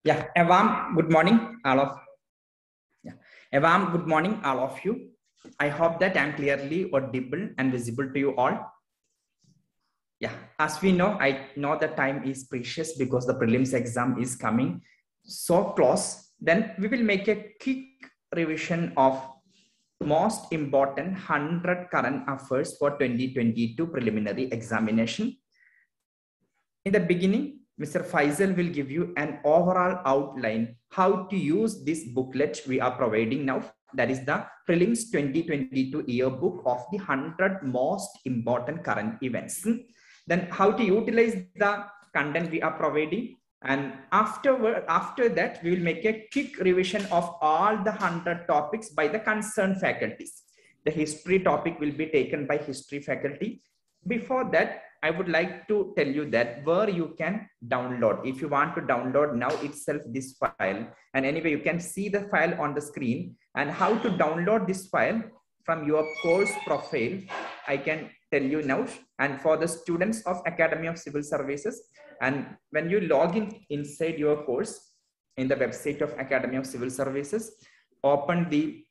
Yeah, a warm good morning, all of a warm good morning, all of you. I hope that I'm clearly audible and visible to you all. Yeah, as we know, I know the time is precious because the prelims exam is coming so close. Then we will make a quick revision of most important 100 current affairs for 2022 preliminary examination. In the beginning, Mr. Faisal will give you an overall outline how to use this booklet we are providing now. That is the Prelims 2022 yearbook of the 100 most important current events. Then how to utilize the content we are providing. And after that, we will make a quick revision of all the 100 topics by the concerned faculties. The history topic will be taken by history faculty. Before that, I would like to tell you that where you can download. If you want to download now itself this file, and anyway, you can see the file on the screen, and how to download this file from your course profile, I can tell you now. And for the students of Academy of Civil Services, and when you log in inside your course in the website of Academy of Civil Services, open the,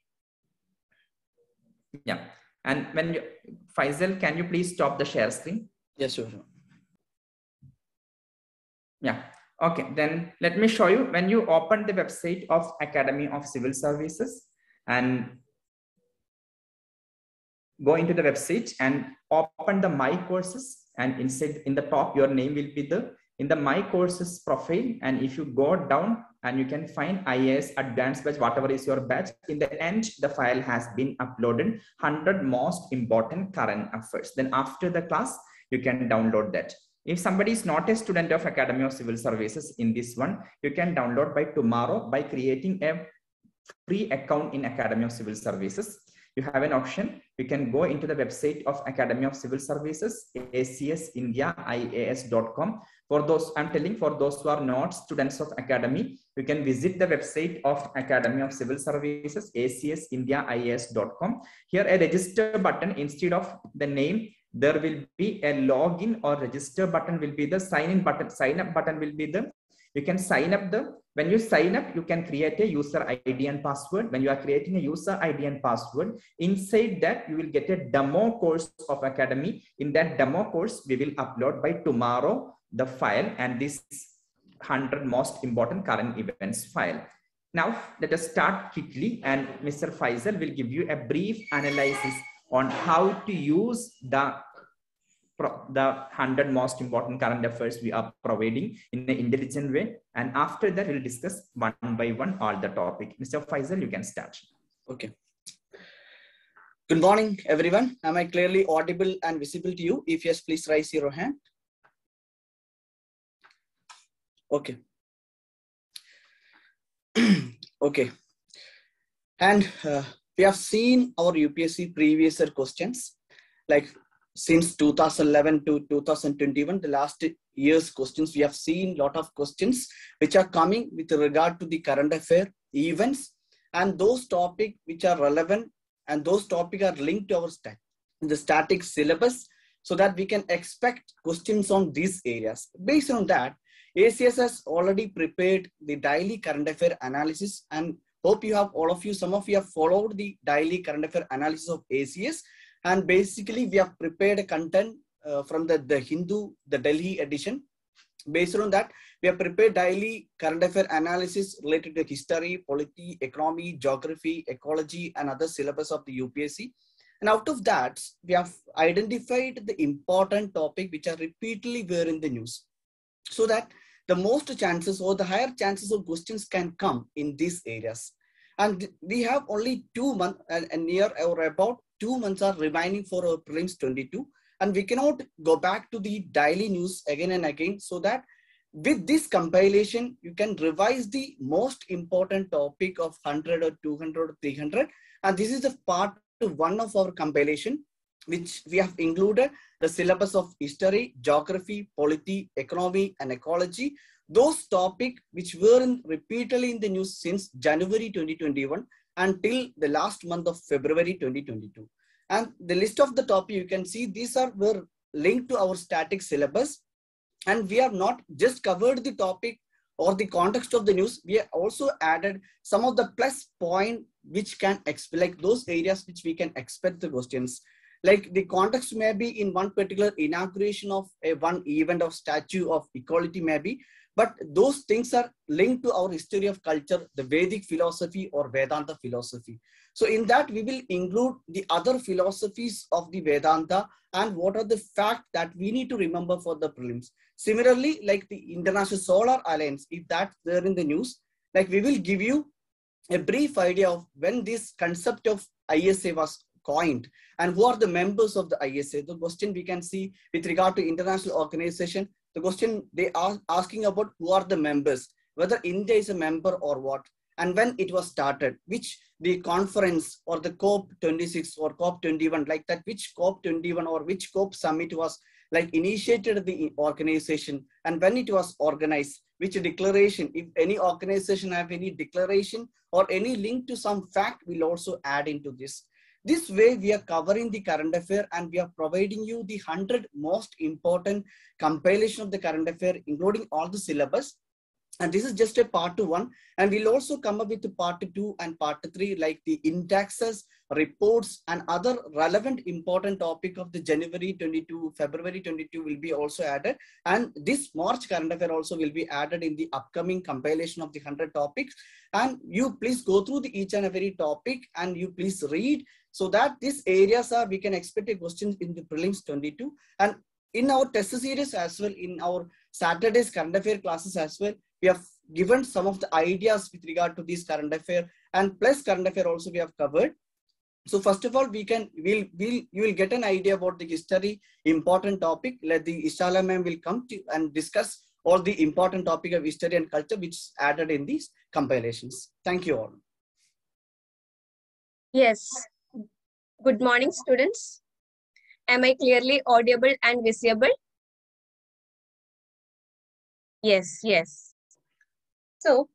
and when you, Faisal, can you please stop the share screen? Yes, sure. Yeah. Okay. Then let me show you. When you open the website of Academy of Civil Services and go into the website and open the My Courses, and inside in the top, your name will be in the My Courses profile. And if you go down and you can find IAS advanced batch, whatever is your batch, in the end, the file has been uploaded, 100 most important current affairs. Then after the class, you can download that. If somebody is not a student of Academy of Civil Services in this one, you can download by tomorrow by creating a free account in Academy of Civil Services. You have an option. You can go into the website of Academy of Civil Services, acsindiaias.com. For those, I'm telling, for those who are not students of Academy, you can visit the website of Academy of Civil Services, acsindiaias.com. Here, a register button instead of the name, there will be a login or register button will be the sign in button. Sign up button will be the, you can sign up when you sign up, you can create a user ID and password. When you are creating a user ID and password, inside that you will get a demo course of Academy. In that demo course, we will upload by tomorrow the file and this 100 most important current events file. Now let us start quickly, and Mr. Faisal will give you a brief analysis on how to use the 100 most important current affairs we are providing in an intelligent way. And after that, we'll discuss one by one all the topic. Mr. Faisal, you can start. Okay. Good morning, everyone. Am I clearly audible and visible to you? If yes, please raise your hand. Okay. Okay. And we have seen our UPSC previous year questions, like since 2011 to 2021, the last year's questions, we have seen a lot of questions which are coming with regard to the current affair events and those topics which are relevant, and those topics are linked to our the static syllabus, so that we can expect questions on these areas. Based on that, ACS has already prepared the daily current affair analysis, and hope you have, all of you, some of you have followed the daily current affair analysis of ACS. And basically, we have prepared a content from the Hindu, the Delhi edition. Based on that, we have prepared daily current affair analysis related to history, polity, economy, geography, ecology, and other syllabus of the UPSC. And out of that, we have identified the important topic which are repeatedly were in the news, so that the most chances or the higher chances of questions can come in these areas. And we have only 2 months and near or about 2 months are remaining for our prelims 22, and we cannot go back to the daily news again and again, so that with this compilation, you can revise the most important topic of 100 or 200 or 300. And this is the part 1 of our compilation, which we have included the syllabus of history, geography, polity, economy, and ecology. Those topics which were repeatedly in the news since January 2021 until the last month of February 2022. And the list of the topic, you can see these were linked to our static syllabus. And we have not just covered the topic or the context of the news, we have also added some of the plus point which can expect, like those areas which we can expect the questions. Like the context may be in one particular inauguration of one event of Statue of Equality maybe, but those things are linked to our history of culture, the Vedic philosophy or Vedanta philosophy. So in that we will include the other philosophies of the Vedanta and what are the facts that we need to remember for the prelims. Similarly, like the International Solar Alliance, if that's there in the news, like we will give you a brief idea of when this concept of ISA was coined and who are the members of the ISA. The question we can see with regard to international organization, the question they are asking about who are the members, whether India is a member or what, and when it was started, which the conference or the COP26 or COP21, like that, which COP21 or which COP summit was like initiated the organization and when it was organized, which declaration, if any organization have any declaration or any link to some fact, will also add into this. This way we are covering the current affair and we are providing you the 100 most important compilation of the current affair, including all the syllabus. And this is just a part 1, and we'll also come up with the part 2 and part 3, like the indexes, reports, and other relevant important topic of the January 22, February 22 will be also added. And this March current affair also will be added in the upcoming compilation of the 100 topics. And you please go through the each and every topic and you please read so that these areas are, we can expect a question in the prelims 22. And in our test series as well, in our Saturday's current affair classes as well, we have given some of the ideas with regard to this current affair, and plus current affair also we have covered. So first of all, you will get an idea about the history important topic. Let the Ishala ma'am will come to and discuss all the important topic of history and culture which is added in these compilations. Thank you all. Yes. Good morning, students. Am I clearly audible and visible? Yes, yes. So,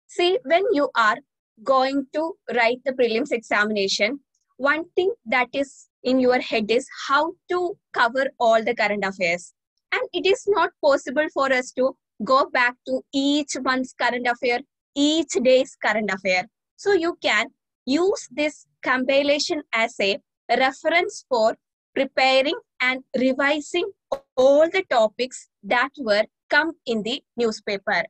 see, when you are going to write the prelims examination, one thing that is in your head is how to cover all the current affairs. And it is not possible for us to go back to each month's current affair, each day's current affair. So you can use this compilation as a reference for preparing and revising all the topics that were come in the newspaper.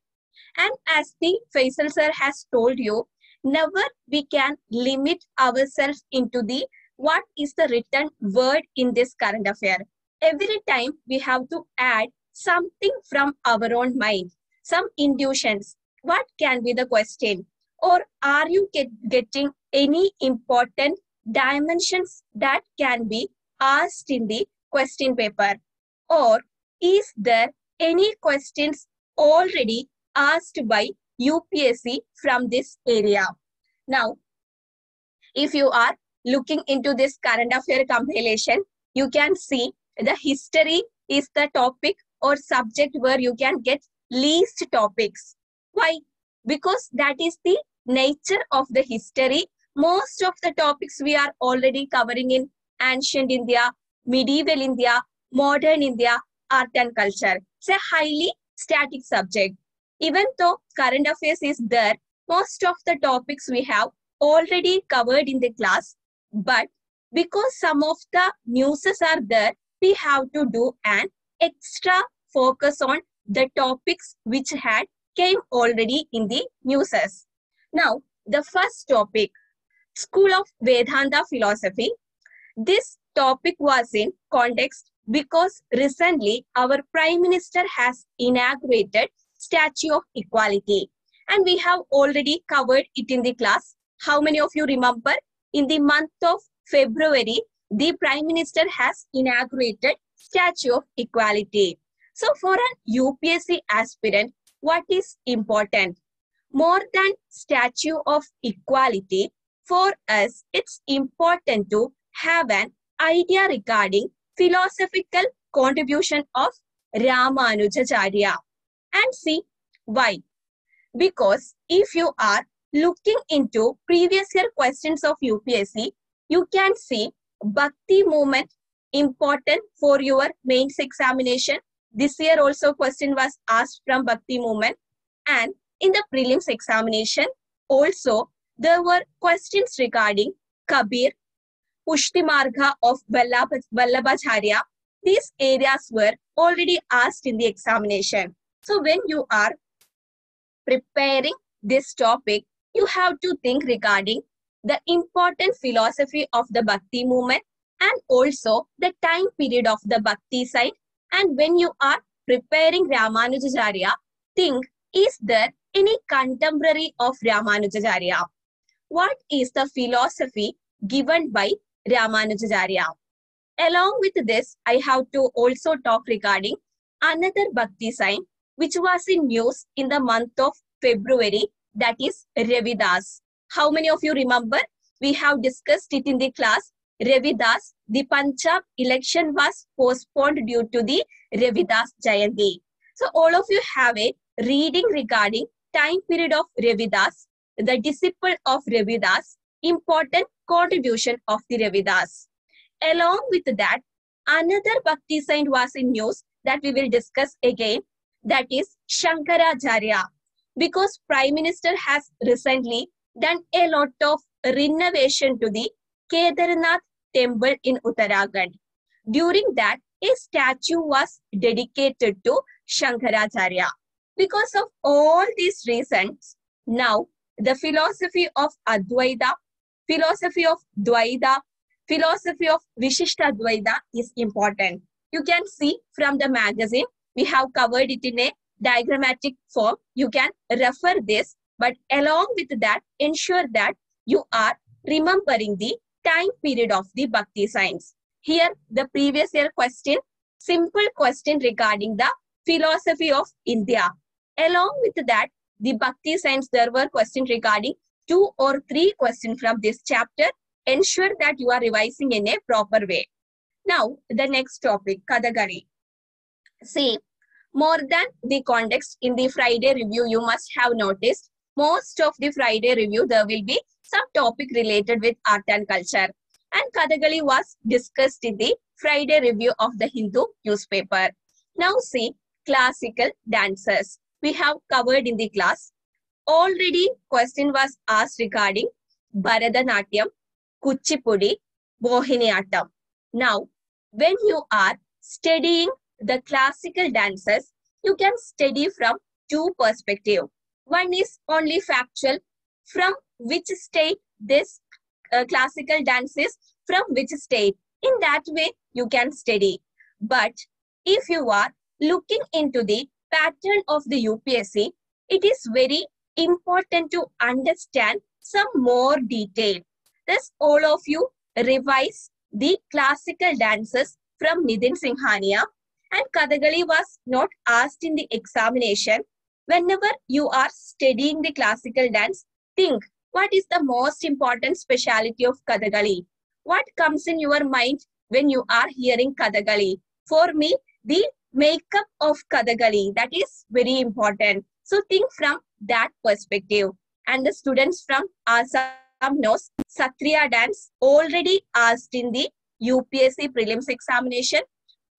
And as the Faisal sir has told you, never we can limit ourselves into the what is the written word in this current affair. Every time we have to add something from our own mind, some intuitions. What can be the question? Or are you getting any important dimensions that can be asked in the question paper? Or is there any questions already asked by UPSC from this area? Now, if you are looking into this current affair compilation, you can see the history is the topic or subject where you can get least topics. Why? Because that is the nature of the history. Most of the topics we are already covering in ancient India, medieval India, modern India, art and culture. It's a highly static subject. Even though current affairs is there, most of the topics we have already covered in the class, but because some of the newses are there, we have to do an extra focus on the topics which had came already in the newses. Now, the first topic, School of Vedanta Philosophy. This topic was in context because recently our Prime Minister has inaugurated Statue of Equality. And we have already covered it in the class. How many of you remember? In the month of February, the Prime Minister has inaugurated Statue of Equality. So for an UPSC aspirant, what is important? More than Statue of Equality, for us, it's important to have an idea regarding philosophical contribution of Ramanujacharya. And see why. Because if you are looking into previous year questions of UPSC, you can see Bhakti movement important for your mains examination. This year also question was asked from Bhakti movement. And in the prelims examination, also there were questions regarding Kabir, Pushtimarga of Vallabhacharya. These areas were already asked in the examination. So when you are preparing this topic, you have to think regarding the important philosophy of the Bhakti movement and also the time period of the Bhakti side. And when you are preparing Ramanujacharya, think, is there any contemporary of Ramanujacharya? What is the philosophy given by Ramanujacharya? Along with this, I have to also talk regarding another Bhakti sign which was in news in the month of February, that is Ravidas. How many of you remember? We have discussed it in the class. Ravidas, the Punjab election was postponed due to the Ravidas Jayanti. So all of you have a reading regarding time period of Ravidas, the disciple of Ravidas, important contribution of the Ravidas. Along with that, another Bhakti saint was in news that we will discuss again, that is Shankaracharya. Because Prime Minister has recently done a lot of renovation to the Kedarnath temple in Uttarakhand. During that, a statue was dedicated to Shankaracharya. Because of all these reasons, now the philosophy of Advaita, philosophy of Dvaita, philosophy of Vishishtadvaita is important. You can see from the magazine, we have covered it in a diagrammatic form. You can refer this, but along with that, ensure that you are remembering the time period of the Bhakti signs. Here, the previous year question, simple question regarding the philosophy of India. Along with that, the Bhakti signs, there were questions regarding 2 or 3 questions from this chapter. Ensure that you are revising in a proper way. Now, the next topic, Kathakali. See, more than the context in the Friday review, you must have noticed most of the Friday review, there will be some topic related with art and culture. And Kathakali was discussed in the Friday review of the Hindu newspaper. Now see, classical dances. We have covered in the class. Already question was asked regarding Bharatanatyam, Kuchipudi, Mohiniyattam. Now, when you are studying the classical dances, you can study from 2 perspectives. One is only factual, from which state this classical dance is, from which state. In that way, you can study. But if you are looking into the pattern of the UPSC, it is very important to understand some more detail. Thus, all of you revise the classical dances from Nitin Singhania, and Kathakali was not asked in the examination. Whenever you are studying the classical dance, think, what is the most important speciality of Kathakali? What comes in your mind when you are hearing Kathakali? For me, the makeup of Kathakali, that is very important. So think from that perspective. And the students from Assam knows Satriya dance, already asked in the UPSC Prelims examination,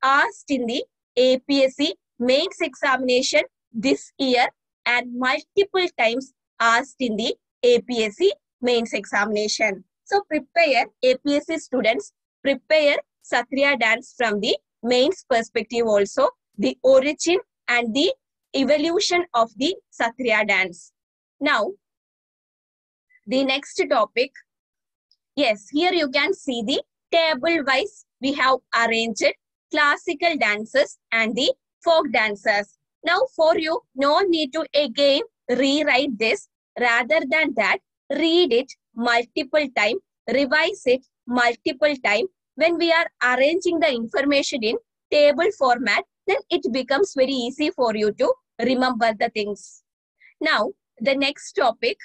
asked in the APSC Mains examination this year, and multiple times asked in the APSC Mains examination. So prepare, APSC students, prepare Satriya dance from the Mains perspective also, the origin and the evolution of the Satriya dance. Now, the next topic. Yes, here you can see the table wise we have arranged classical dances and the folk dances. Now for you, no need to again rewrite this. Rather than that, read it multiple times, revise it multiple times. When we are arranging the information in table format, then it becomes very easy for you to remember the things. Now, the next topic.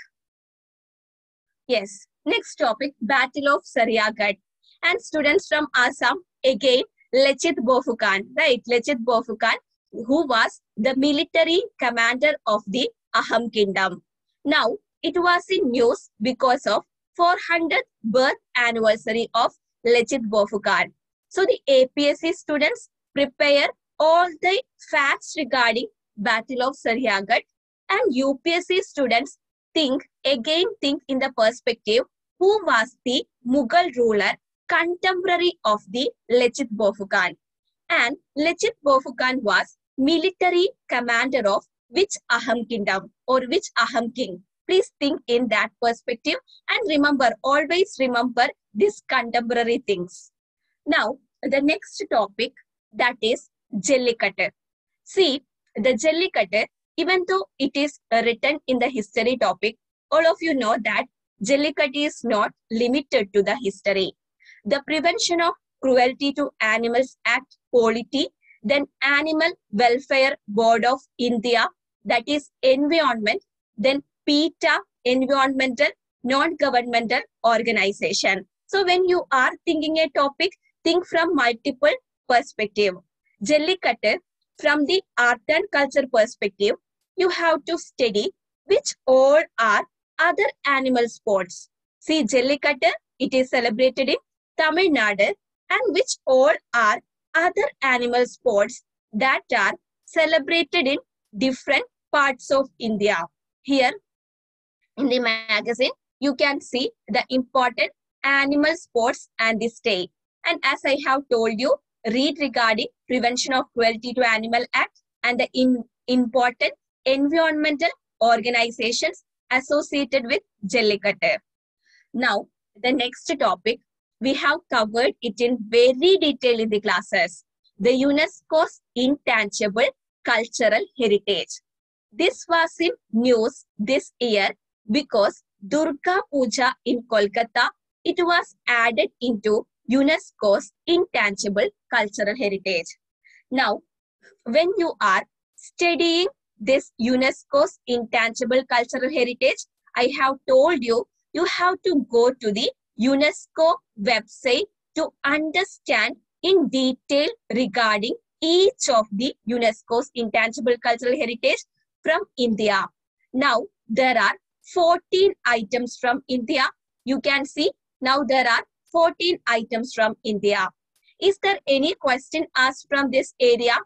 Yes, next topic, Battle of Sariagat. And students from Assam, again, Lechit Bofukan, right? Lechit Bofukan, who was the military commander of the Aham kingdom. Now, it was in news because of 400th birth anniversary of Lechit Bofukan. So the APSC students prepare all the facts regarding Battle of Sariagat And UPSC students think in the perspective, who was the Mughal ruler contemporary of the Lachit Borphukan. And Lachit Borphukan was military commander of which Aham kingdom or which Aham king. Please think in that perspective and remember, always remember these contemporary things. Now, the next topic, that is Jallikattu. See, the Jallikattu, even though it is written in the history topic, all of you know that Jallikattu is not limited to the history. The Prevention of Cruelty to Animals Act, Polity, then Animal Welfare Board of India, that is Environment, then PETA, Environmental Non-Governmental Organization. So when you are thinking a topic, think from multiple perspective. Jallikattu, from the art and culture perspective, you have to study which all are other animal sports. See, Jallikattu, it is celebrated in Tamil Nadu, and which all are other animal sports that are celebrated in different parts of India. Here in the magazine, you can see the important animal sports and the state. And as I have told you, read regarding Prevention of Cruelty to Animal Act and the important environmental organizations associated with Jallikattu. Now, the next topic, we have covered it in very detail in the classes. The UNESCO's Intangible Cultural Heritage. This was in news this year because Durga Puja in Kolkata, it was added into UNESCO's Intangible Cultural Heritage. Now, when you are studying this UNESCO's Intangible Cultural Heritage, I have told you, you have to go to the UNESCO website to understand in detail regarding each of the UNESCO's Intangible Cultural Heritage from India. Now, there are 14 items from India. You can see now there are 14 items from India. Is there any question asked from this area?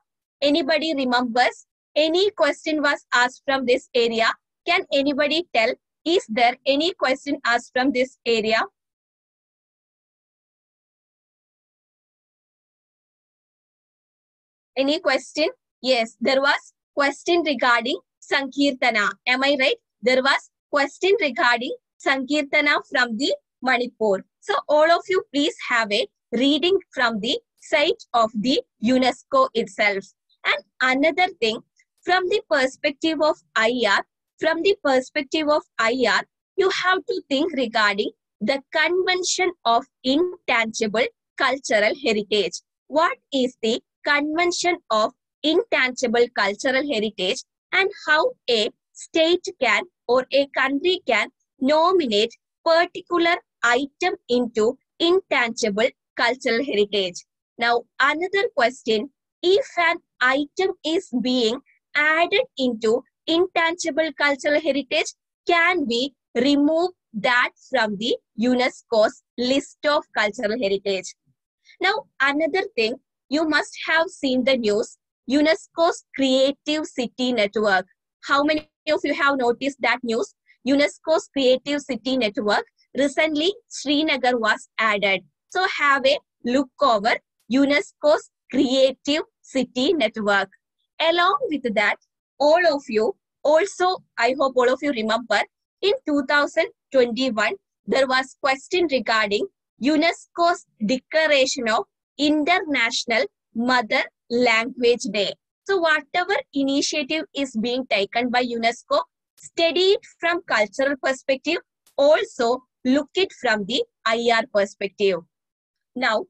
Anybody remembers? Any question was asked from this area? Can anybody tell? Is there any question asked from this area? Any question? Yes, there was question regarding Sankirtana. Am I right? There was question regarding Sankirtana from the Manipur. So all of you please have a reading from the site of the UNESCO itself. And another thing, from the perspective of IR, you have to think regarding the Convention of Intangible Cultural Heritage. What is the Convention of Intangible Cultural Heritage and how a state can or a country can nominate particular item into intangible cultural heritage? Now, another question, if an item is being added into intangible cultural heritage, can we remove that from the UNESCO's list of cultural heritage? Now, another thing, you must have seen the news, UNESCO's Creative City Network. How many of you have noticed that news? UNESCO's Creative City Network. Recently, Srinagar was added. So have a look over UNESCO's Creative City Network. Along with that, all of you, also, I hope all of you remember, in 2021, there was question regarding UNESCO's Declaration of International Mother Language Day. So whatever initiative is being taken by UNESCO, study it from cultural perspective, also look it from the IR perspective. Now,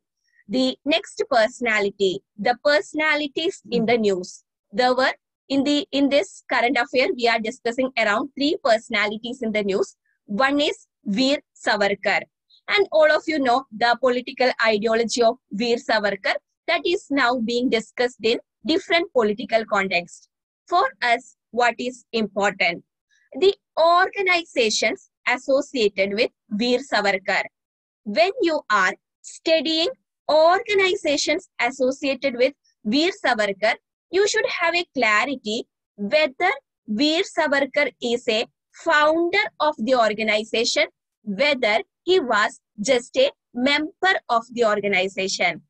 the next personality, the personalities in the news. There were, in this current affair, we are discussing around 3 personalities in the news. One is Veer Savarkar. And all of you know the political ideology of Veer Savarkar that is now being discussed in different political contexts. For us, what is important? The organizations associated with Veer Savarkar. When you are studying organizations associated with Veer Savarkar, you should have a clarity whether Veer Savarkar is a founder of the organization, whether he was just a member of the organization.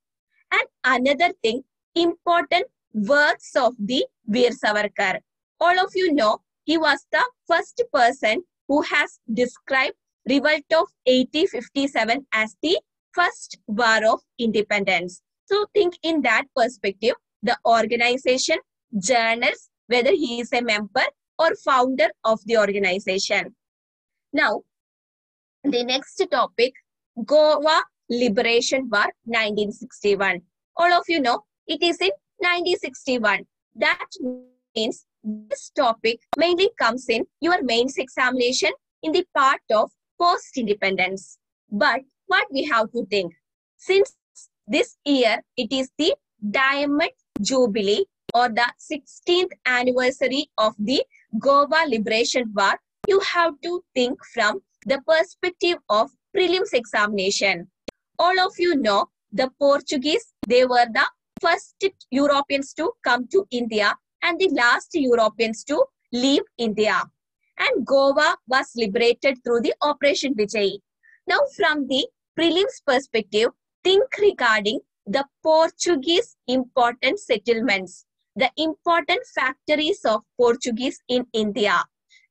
And another thing, important works of the Veer Savarkar. All of you know he was the first person who has described revolt of 1857 as the first war of independence. So think in that perspective, the organization, journals, whether he is a member or founder of the organization. Now, the next topic, Goa Liberation War 1961. All of you know it is in 1961. That means this topic mainly comes in your mains examination in the part of post-independence. But what we have to think, since this year it is the Diamond Jubilee or the 16th anniversary of the Goa Liberation War, you have to think from the perspective of prelims examination. All of you know the Portuguese, they were the first Europeans to come to India and the last Europeans to leave India. And Goa was liberated through the Operation Vijay. Now from the prelims perspective, think regarding the Portuguese important settlements, the important factories of Portuguese in India.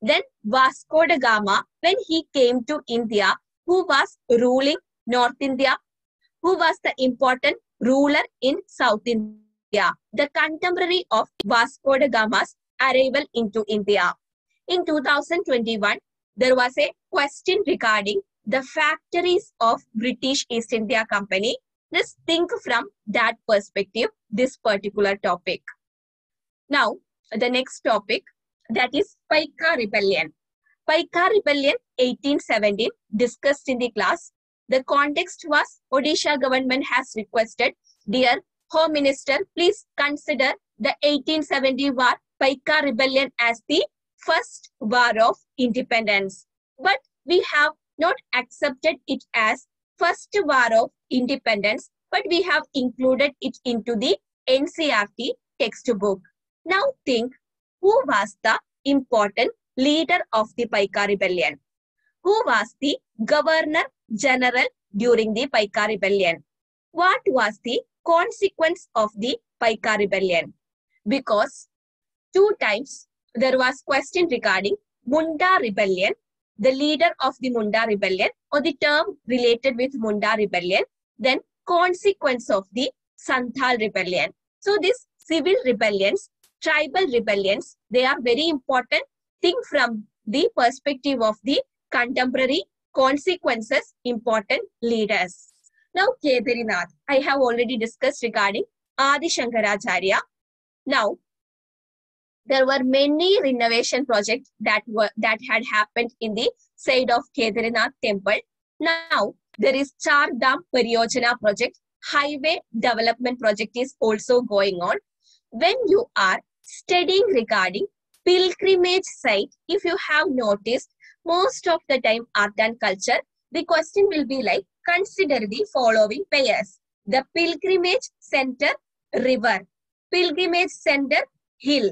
Then Vasco da Gama, when he came to India, who was ruling North India, who was the important ruler in South India, the contemporary of Vasco da Gama's arrival into India. In 2021, there was a question regarding the factories of British East India Company. Just think from that perspective, this particular topic. Now, the next topic, that is Paika Rebellion. Paika Rebellion 1817, discussed in the class. The context was Odisha government has requested, dear Home Minister, please consider the 1870 war Paika Rebellion as the first war of independence. But we have not accepted it as first war of independence, but we have included it into the NCERT textbook. Now think, who was the important leader of the Paika Rebellion? Who was the Governor General during the Paika Rebellion? What was the consequence of the Paika Rebellion? Because 2 times there was question regarding Munda Rebellion, the leader of the Munda Rebellion or the term related with Munda Rebellion, then consequence of the Santhal Rebellion. So these civil rebellions, tribal rebellions, they are very important. Think from the perspective of the contemporary consequences, important leaders. Now Kedarinath, I have already discussed regarding Adi Shankaracharya. Now, there were many renovation projects that had happened in the side of Kedarinath temple. Now, there is Char Dham Pariyojana project, highway development project is also going on. When you are studying regarding pilgrimage site, if you have noticed, most of the time art and culture, the question will be like, consider the following pairs. The pilgrimage center river, pilgrimage center hill.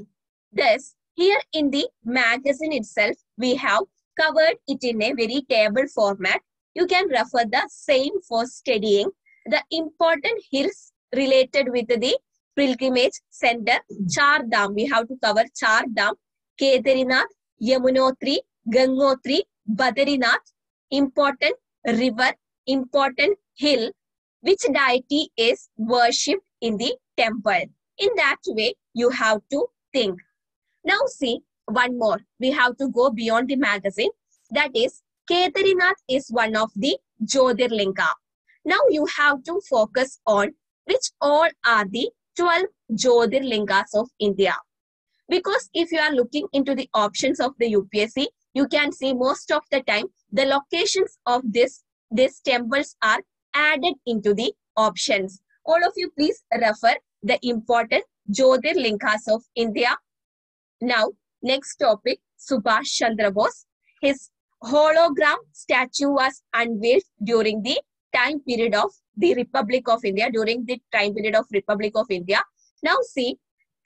Thus, here in the magazine itself, we have covered it in a very table format. You can refer the same for studying the important hills related with the pilgrimage center. Char Dham, we have to cover Char Dham, Kedarinath, Yamunotri, Gangotri, Badrinath, important river, important hill, which deity is worshipped in the temple. In that way, you have to think. Now see, one more. We have to go beyond the magazine. That is, Kedarinath is one of the Jyotirlinga. Now you have to focus on which all are the 12 Jyotirlingas of India. Because if you are looking into the options of the UPSC, you can see most of the time the locations of these temples are added into the options. All of you please refer the important Jyotirlingas of India. Now, next topic, Subhash Chandra Bose. His hologram statue was unveiled during the time period of the Republic of India, Now see,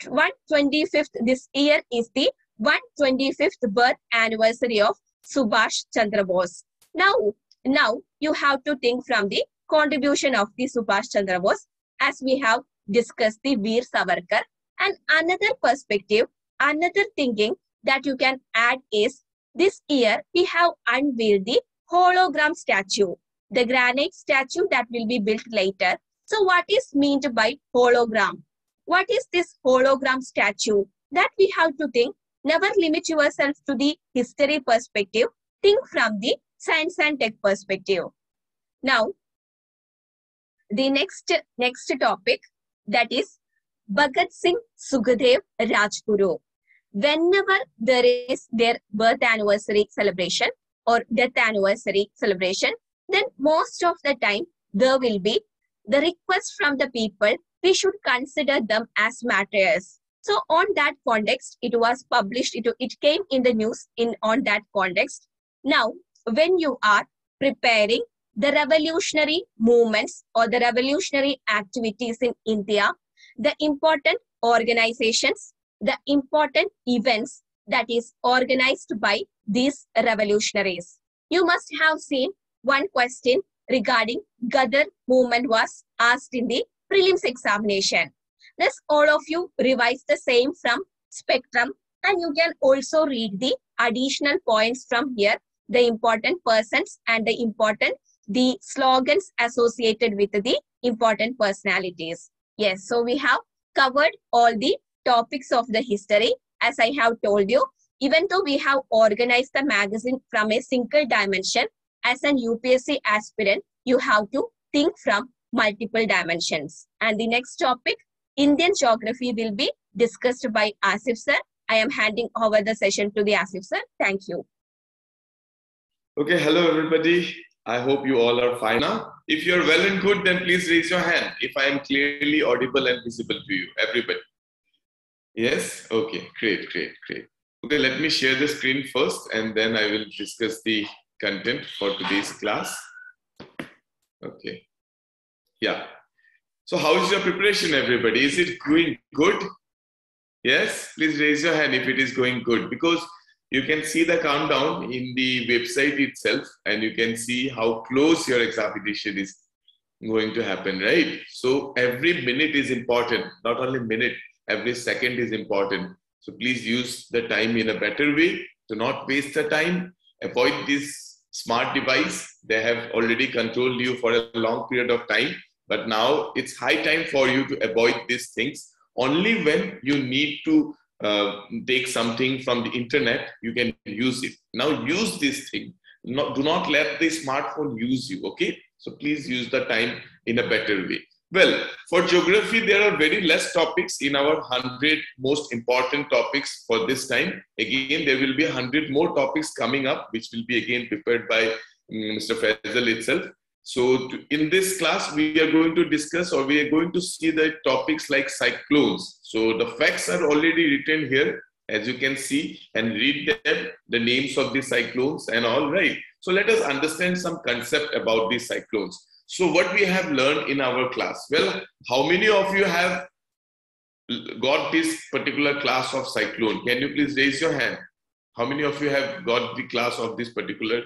125th this year is the 125th birth anniversary of Subhash Chandra Bose. Now you have to think from the contribution of the Subhash Chandra Bose, as we have discussed the Veer Savarkar. And another perspective, another thinking that you can add is, this year we have unveiled the hologram statue, the granite statue that will be built later. So what is meant by hologram? What is this hologram statue? That we have to think. Never limit yourself to the history perspective. Think from the science and tech perspective. Now, the next topic, that is Bhagat Singh Sukhdev Rajguru. Whenever there is their birth anniversary celebration or death anniversary celebration, then most of the time there will be the request from the people, we should consider them as martyrs. So on that context, it was published, it came in the news on that context. Now, when you are preparing the revolutionary movements or the revolutionary activities in India, the important organizations, the important events that is organized by these revolutionaries. You must have seen one question regarding Gadar movement was asked in the prelims examination. Thus, all of you revise the same from Spectrum, and you can also read the additional points from here, the important persons and the slogans associated with the important personalities. Yes, so we have covered all the topics of the history. As I have told you, even though we have organized the magazine from a single dimension, as an UPSC aspirant, you have to think from multiple dimensions. And the next topic, Indian geography, will be discussed by Asif sir. I am handing over the session to the Asif sir. Thank you. Okay, hello everybody. I hope you all are fine now. If you're well and good, then please raise your hand if I am clearly audible and visible to you, everybody. Yes? Okay, great. Okay, let me share the screen first and then I will discuss the content for today's class. Okay. Yeah. So how is your preparation, everybody? Is it going good? Yes? Please raise your hand if it is going good, because you can see the countdown in the website itself and you can see how close your examination is going to happen, right? So every minute is important, not only minute, every second is important. So please use the time in a better way. Do not waste the time. Avoid this smart device. They have already controlled you for a long period of time, but now it's high time for you to avoid these things. Only when you need to take something from the internet, you can use it. Now use this thing. Do not let the smartphone use you, okay? So please use the time in a better way. Well, for geography, there are very less topics in our 100 most important topics for this time. Again, there will be 100 more topics coming up, which will be again prepared by Mr. Faisal itself. So in this class, we are going to discuss, or we are going to see the topics like cyclones. So the facts are already written here, as you can see, and read them, the names of the cyclones and all, right? So let us understand some concept about these cyclones. So what we have learned in our class? Well, how many of you have got this particular class of cyclone? Can you please raise your hand? How many of you have got the class of this particular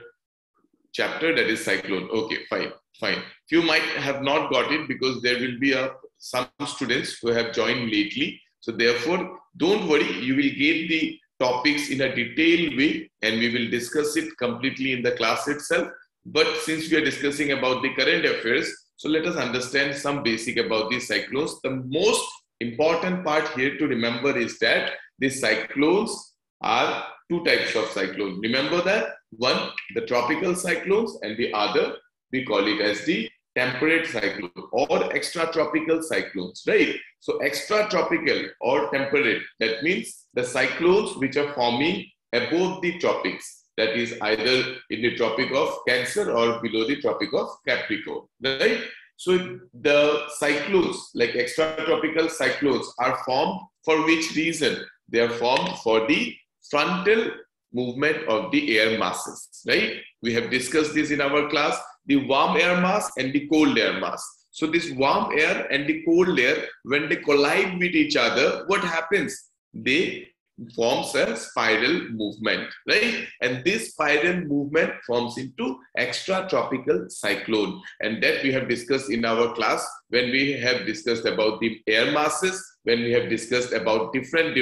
chapter, that is cyclone? Okay, fine. Few might have not got it because there will be some students who have joined lately. So therefore, don't worry, you will get the topics in a detailed way and we will discuss it completely in the class itself. But since we are discussing about the current affairs, so let us understand some basic about these cyclones. The most important part here to remember is that the cyclones are two types of cyclones. Remember that? One, the tropical cyclones, and the other, we call it as the temperate cyclone or extratropical cyclones, right? So extratropical or temperate, that means the cyclones which are forming above the tropics. That is either in the Tropic of Cancer or below the Tropic of Capricorn, right? So the cyclones, like extratropical cyclones, are formed for which reason? They are formed for the frontal movement of the air masses, right? We have discussed this in our class, the warm air mass and the cold air mass. So this warm air and the cold air, when they collide with each other, what happens? They forms a spiral movement, right? And this spiral movement forms into extratropical cyclone. And that we have discussed in our class when we have discussed about the air masses, when we have discussed about different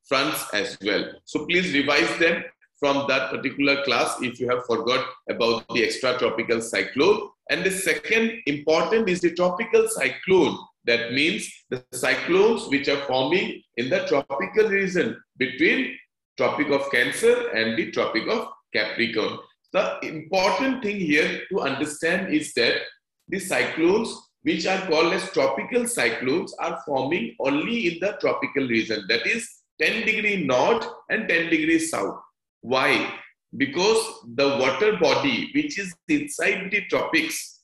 fronts as well. So please revise them from that particular class if you have forgot about the extratropical cyclone. And the second important is the tropical cyclone. That means the cyclones which are forming in the tropical region between Tropic of Cancer and the Tropic of Capricorn. The important thing here to understand is that the cyclones which are called as tropical cyclones are forming only in the tropical region, that is 10 degree north and 10 degrees south. Why? Because the water body which is inside the tropics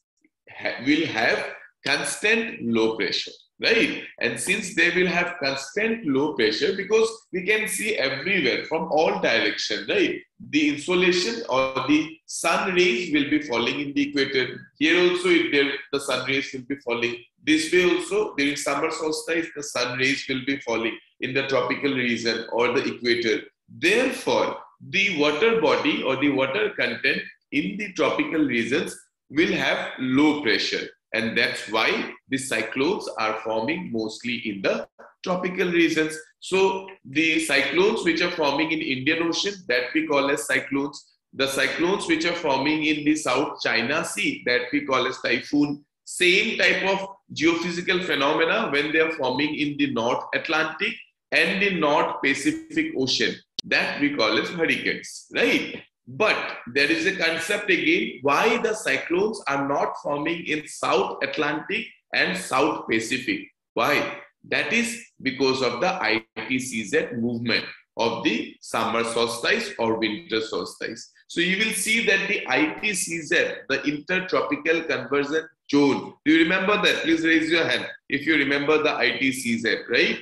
will have constant low pressure, right? And since they will have constant low pressure, because we can see everywhere from all directions, right? The insolation or the sun rays will be falling in the equator. Here also, the sun rays will be falling. This way also, during summer solstice, the sun rays will be falling in the tropical region or the equator. Therefore, the water body or the water content in the tropical regions will have low pressure. And that's why the cyclones are forming mostly in the tropical regions. So the cyclones which are forming in Indian Ocean, that we call as cyclones. The cyclones which are forming in the South China Sea, that we call as typhoon. Same type of geophysical phenomena when they are forming in the North Atlantic and the North Pacific Ocean, that we call as hurricanes, right? But there is a concept again why the cyclones are not forming in South Atlantic and South Pacific. Why? That is because of the ITCZ movement of the summer solstice or winter solstice. So you will see that the ITCZ, the Intertropical Convergence Zone, do you remember that? Please raise your hand if you remember the ITCZ, right?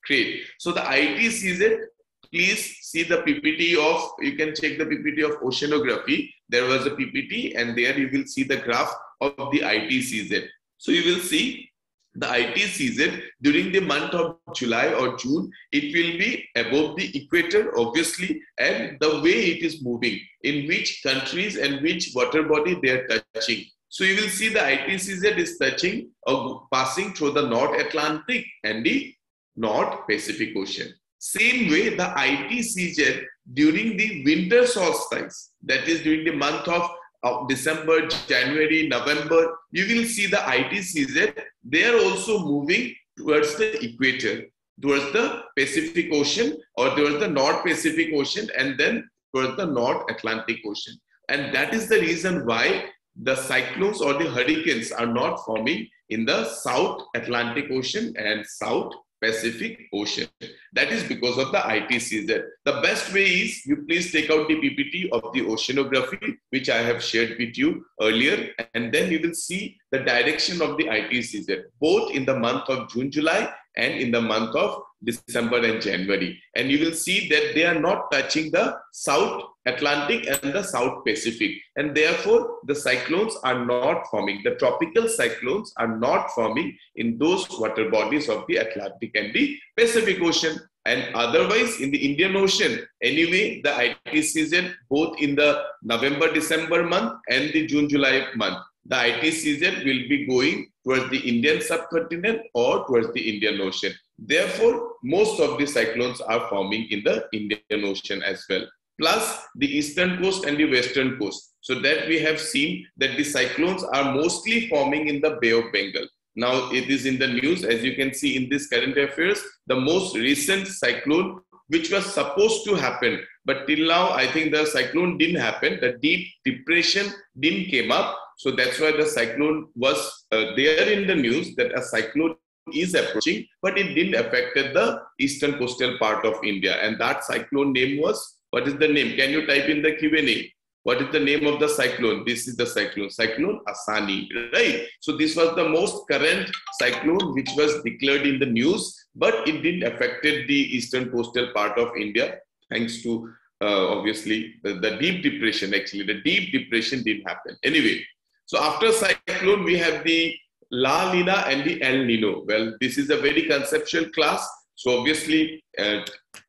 Great. So the ITCZ, please see the PPT of, you can check the PPT of oceanography. There was a PPT and there you will see the graph of the ITCZ. So you will see the ITCZ during the month of July or June, it will be above the equator, obviously, and the way it is moving, in which countries and which water body they are touching. So you will see the ITCZ is touching or passing through the North Atlantic and the North Pacific Ocean. Same way, the ITCZ during the winter solstice, that is during the month of December, January, November, you will see the ITCZ, they are also moving towards the equator, towards the Pacific Ocean or towards the North Pacific Ocean and then towards the North Atlantic Ocean. And that is the reason why the cyclones or the hurricanes are not forming in the South Atlantic Ocean and South Pacific Ocean. That is because of the ITCZ. The best way is you please take out the PPT of the oceanography, which I have shared with you earlier, and then you will see the direction of the ITCZ, both in the month of June, July, and in the month of December and January. And you will see that they are not touching the South Atlantic and the South Pacific. And therefore, the cyclones are not forming. The tropical cyclones are not forming in those water bodies of the Atlantic and the Pacific Ocean. And otherwise, in the Indian Ocean, anyway, the ITCZ, both in the November-December month and the June-July month, the ITCZ will be going towards the Indian subcontinent or towards the Indian Ocean. Therefore, most of the cyclones are forming in the Indian Ocean as well. Plus the eastern coast and the western coast. So that we have seen that the cyclones are mostly forming in the Bay of Bengal. Now it is in the news, as you can see in this current affairs, the most recent cyclone which was supposed to happen, but till now I think the cyclone didn't happen. The deep depression didn't came up. So that's why the cyclone was there in the news, that a cyclone is approaching, but it didn't affect the eastern coastal part of India. And that cyclone name was, what is the name? Can you type in the Q&A? What is the name of the cyclone? This is the cyclone, Cyclone Asani, right? So this was the most current cyclone which was declared in the news, but it didn't affect the eastern coastal part of India, thanks to obviously the deep depression. Actually, the deep depression didn't happen. Anyway, so after cyclone, we have the La Nina and the El Nino. Well, this is a very conceptual class. So obviously,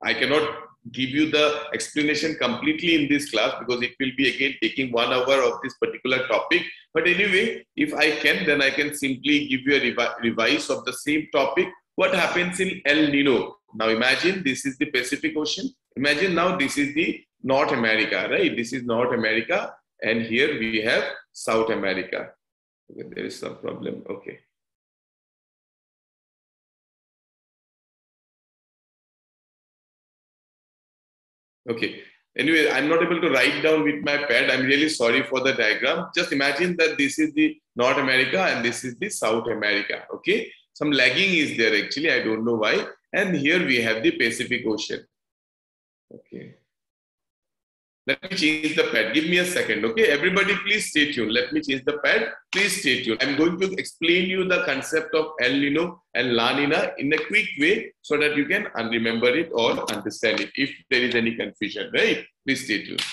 I cannot give you the explanation completely in this class because it will be again taking 1 hour of this particular topic. But anyway, if I can, then I can simply give you a revise of the same topic. What happens in El Nino? Now imagine this is the Pacific Ocean. Imagine now this is the North America, right? This is North America, and here we have South America. Okay, there is some problem. Okay. Okay. Anyway, I'm not able to write down with my pad. I'm really sorry for the diagram. Just imagine that this is the North America and this is the South America. Okay. Some lagging is there actually. I don't know why. And here we have the Pacific Ocean. Okay. Let me change the pad. Give me a second. Okay. Everybody, please stay tuned. Let me change the pad. Please stay tuned. I'm going to explain you the concept of El Nino and La Nina in a quick way so that you can remember it or understand it if there is any confusion, right? Please stay tuned.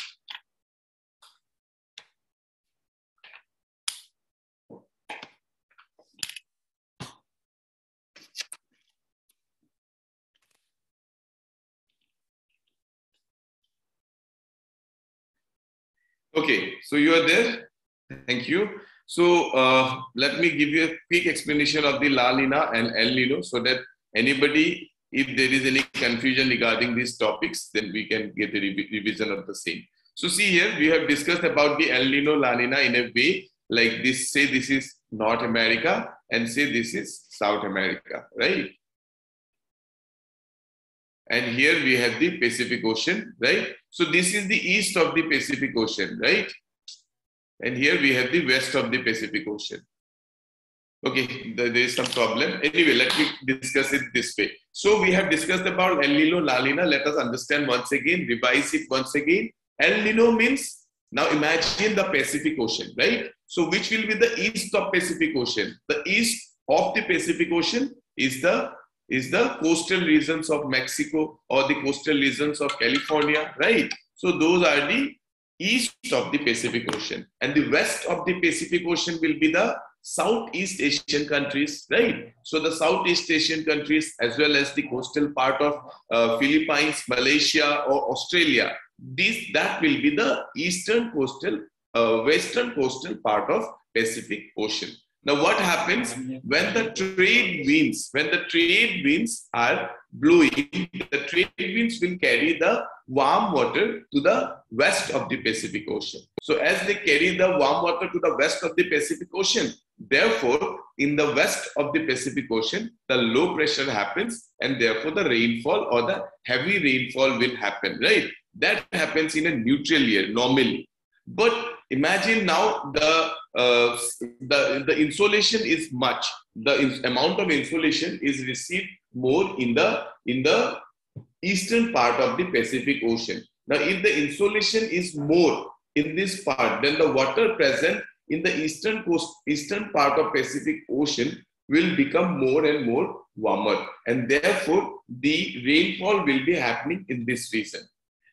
Okay, so you are there. Thank you. So let me give you a quick explanation of the La Nina and El Nino so that anybody, if there is any confusion regarding these topics, then we can get a revision of the same. So see here, we have discussed about the El Nino, La Nina in a way like this. Say this is North America and say this is South America, right? And here we have the Pacific Ocean, right? So this is the east of the Pacific Ocean, right? And here we have the west of the Pacific Ocean. Okay, there is some problem. Anyway, let me discuss it this way. So we have discussed about El Nino, La Nina. Let us understand once again, revise it once again. El Nino means, now imagine the Pacific Ocean, right? So which will be the east of Pacific Ocean? The east of the Pacific Ocean is the coastal regions of Mexico or the coastal regions of California, right? So those are the east of the Pacific Ocean. And the west of the Pacific Ocean will be the Southeast Asian countries, right? So the Southeast Asian countries as well as the coastal part of Philippines, Malaysia or Australia, that will be the eastern coastal, western coastal part of Pacific Ocean. Now, what happens when the trade winds are blowing? The trade winds will carry the warm water to the west of the Pacific Ocean. So, as they carry the warm water to the west of the Pacific Ocean, therefore, in the west of the Pacific Ocean, the low pressure happens, and therefore the rainfall or the heavy rainfall will happen. Right? That happens in a neutral year normally. But imagine now the insolation is much. The amount of insolation is received more in the eastern part of the Pacific Ocean. Now, if the insolation is more in this part, then the water present in the eastern part of Pacific Ocean will become more and more warmer, and therefore the rainfall will be happening in this region.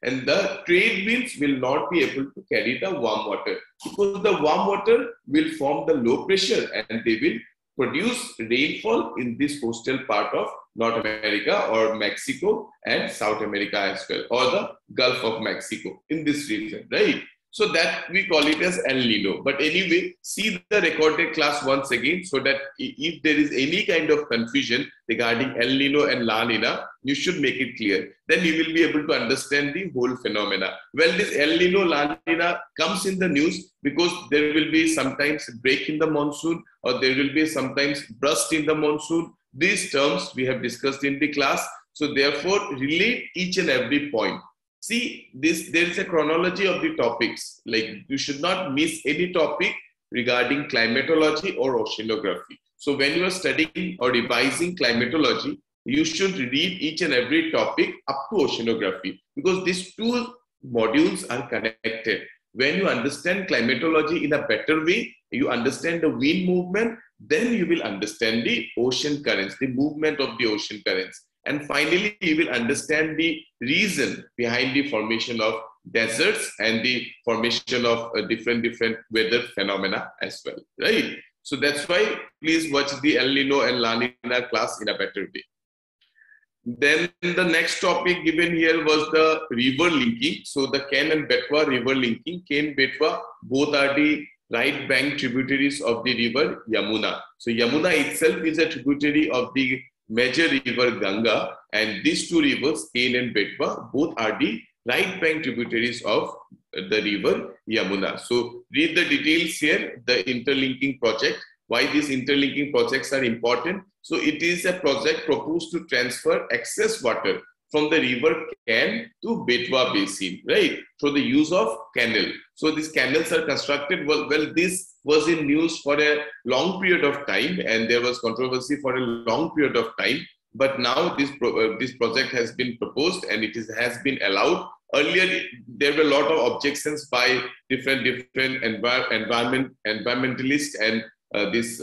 And the trade winds will not be able to carry the warm water because the warm water will form the low pressure and they will produce rainfall in this coastal part of North America or Mexico and South America as well, or the Gulf of Mexico in this region, right? So that we call it as El Nino. But anyway, see the recorded class once again so that if there is any kind of confusion regarding El Nino and La Nina, you should make it clear. Then you will be able to understand the whole phenomena. Well, this El Nino, La Nina comes in the news because there will be sometimes break in the monsoon or there will be sometimes burst in the monsoon. These terms we have discussed in the class. So therefore, relate each and every point. See, there is a chronology of the topics. Like you should not miss any topic regarding climatology or oceanography. So when you are studying or revising climatology, you should read each and every topic up to oceanography because these two modules are connected. When you understand climatology in a better way, you understand the wind movement, then you will understand the ocean currents, the movement of the ocean currents. And finally, you will understand the reason behind the formation of deserts and the formation of different weather phenomena as well, right? So that's why please watch the El Nino and La Nina class in a better way. Then the next topic given here was the river linking. So the Ken and Betwa river linking. Ken, Betwa, both are the right bank tributaries of the river Yamuna. So Yamuna itself is a tributary of the major river Ganga, and these two rivers, Ken and Betwa, both are the right bank tributaries of the river Yamuna. So read the details here, the interlinking project. Why these interlinking projects are important? So it is a project proposed to transfer excess water from the river Ken to Betwa Basin, right? Through the use of canal. So these canals are constructed. Well, this was in news for a long period of time, and there was controversy for a long period of time. But now this project has been proposed and it has been allowed. Earlier, there were a lot of objections by different environmentalists and these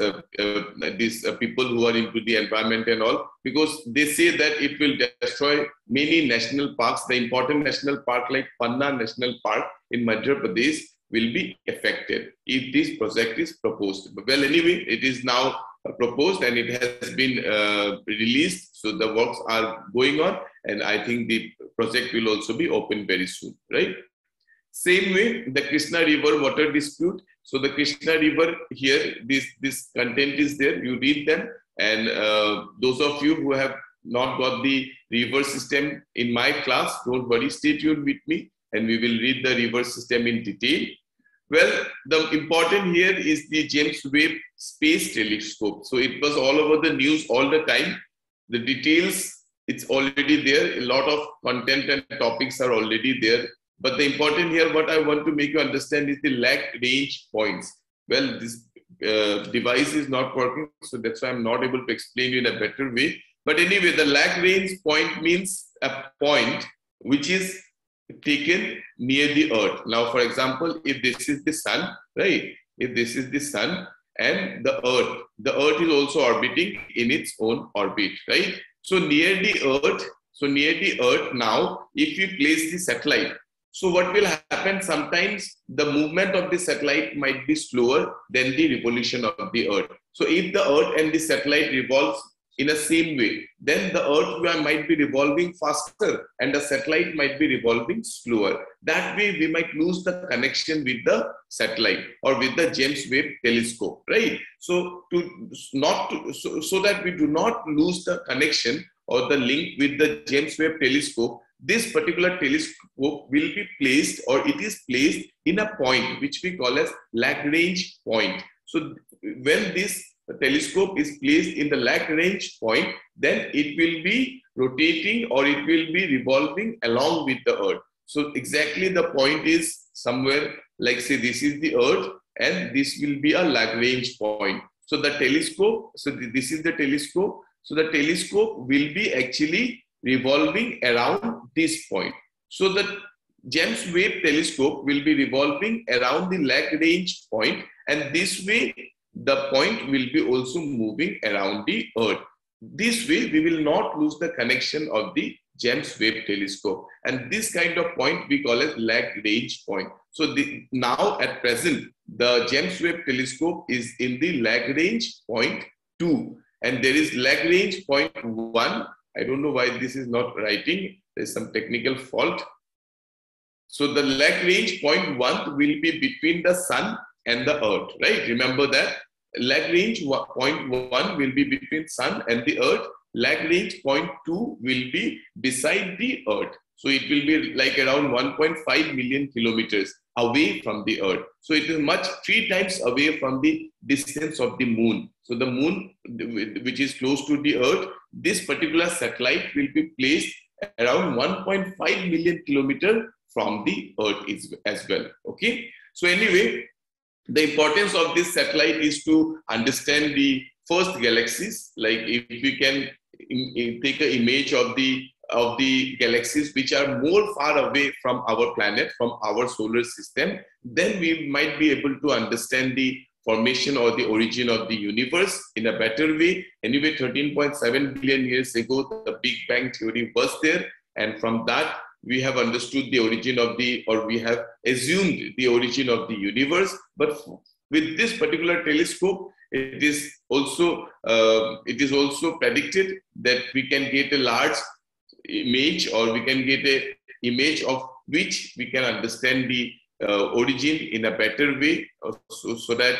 people who are into the environment and all, because they say that it will destroy many national parks. The important national park like Panna National Park in Madhya Pradesh will be affected if this project is proposed. Well, anyway, it is now proposed and it has been released. So the works are going on, and I think the project will also be open very soon, right? Same way, the Krsna River water dispute. So the Krsna River here, this content is there. You read them, and those of you who have not got the river system in my class, don't worry, stay tuned with me, and we will read the river system in detail. Well, the important here is the James Webb Space Telescope. So it was all over the news all the time. The details, it's already there. A lot of content and topics are already there. But the important here, what I want to make you understand is the Lagrange points. Well, this device is not working, so that's why I'm not able to explain you in a better way. But anyway, the Lagrange point means a point which is taken near the Earth. Now, for example, if this is the sun, right? If this is the sun and the Earth is also orbiting in its own orbit, right? So near the Earth, now, if you place the satellite, so what will happen? Sometimes the movement of the satellite might be slower than the revolution of the Earth. So if the Earth and the satellite revolves in the same way, then the Earth might be revolving faster and the satellite might be revolving slower. That way we might lose the connection with the satellite or with the James Webb telescope, right? So so that we do not lose the connection or the link with the James Webb telescope, this particular telescope will be placed, or it is placed in a point which we call as Lagrange point. So when this telescope is placed in the Lagrange point, then it will be rotating or it will be revolving along with the Earth. So exactly the point is somewhere like, say, this is the Earth and this will be a Lagrange point. So the telescope, so this is the telescope. So the telescope will be actually revolving around this point. So the James Webb telescope will be revolving around the Lagrange point, and this way the point will be also moving around the Earth. This way we will not lose the connection of the James Webb telescope, and this kind of point we call as Lagrange point. So now at present the James Webb telescope is in the Lagrange point 2, and there is Lagrange point 1. I don't know why this is not writing. There's some technical fault. So the Lagrange point 1 will be between the sun and the Earth, right? Remember that. Lagrange point 1 will be between sun and the Earth. Lagrange point 2 will be beside the Earth. So it will be like around 1.5 million kilometers away from the Earth. So it is 3 times away from the distance of the moon. So the moon, which is close to the Earth, this particular satellite will be placed around 1.5 million kilometers from the Earth as well. Okay. So anyway, the importance of this satellite is to understand the first galaxies. Like if we can take an image of the galaxies which are more far away from our planet, from our solar system, then we might be able to understand the formation or the origin of the universe in a better way. Anyway, 13.7 billion years ago, the Big Bang theory was there, and from that we have understood the origin of we have assumed the origin of the universe. But With this particular telescope, it is also predicted that we can get a large image, or we can get a image of which we can understand the origin in a better way, so that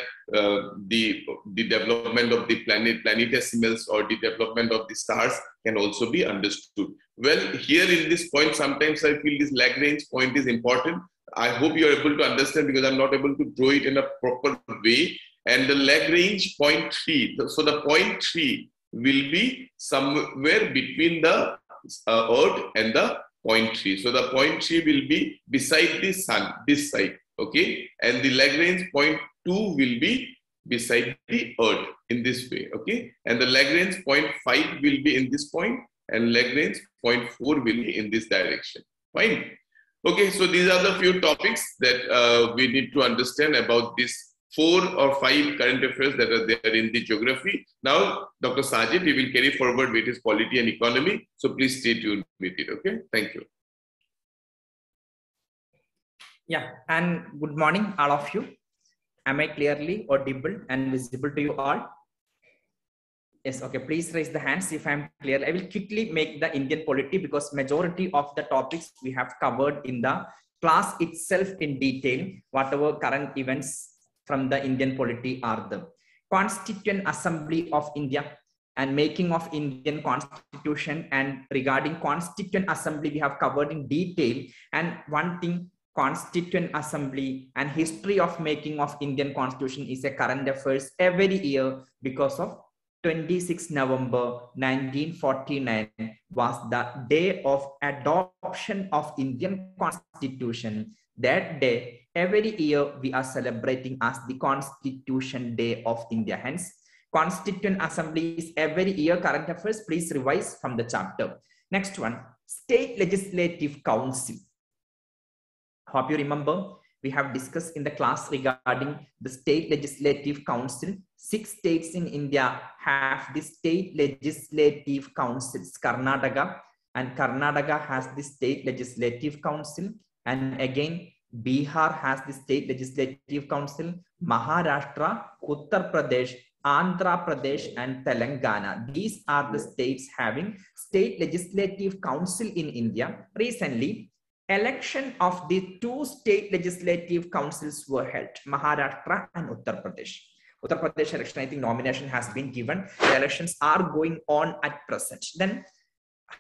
the development of the planetesimals, or the development of the stars can also be understood. Well, here in this point, sometimes I feel this Lagrange point is important. I hope you are able to understand, because I'm not able to draw it in a proper way. And the Lagrange point 3, so the point 3 will be somewhere between the Earth and the point 3. So the point 3 will be beside the sun, this side, okay? And the Lagrange point 2 will be beside the Earth in this way, okay? And the Lagrange point 5 will be in this point, and Lagrange point 4 will be in this direction, fine? Okay, so these are the few topics that we need to understand about this 4 or 5 current affairs that are there in the geography. Now, Dr. Sajid, he will carry forward with his polity and economy. So please stay tuned with it, okay? Thank you. Yeah, and good morning, all of you. Am I clearly audible and visible to you all? Yes, okay, please raise the hands if I'm clear. I will quickly make the Indian polity, because majority of the topics we have covered in the class itself in detail. Whatever current events from the Indian polity are the Constituent Assembly of India and making of Indian Constitution, and regarding Constituent Assembly we have covered in detail. And one thing, Constituent Assembly and history of making of Indian Constitution is a current affairs every year, because of 26 November 1949 was the day of adoption of Indian Constitution. That day, every year we are celebrating as the Constitution Day of India. Hence, Constituent Assembly is every year current affairs. Please revise from the chapter. Next one, State Legislative Council. Hope you remember, we have discussed in the class regarding the State Legislative Council. 6 states in India have the State Legislative Councils. Karnataka, and Karnataka has the State Legislative Council. And again, Bihar has the State Legislative Council. Maharashtra, Uttar Pradesh, Andhra Pradesh, and Telangana. These are the states having State Legislative Council in India. Recently, election of the 2 state legislative councils were held, Maharashtra and Uttar Pradesh. Uttar Pradesh election, I think nomination has been given. The elections are going on at present. Then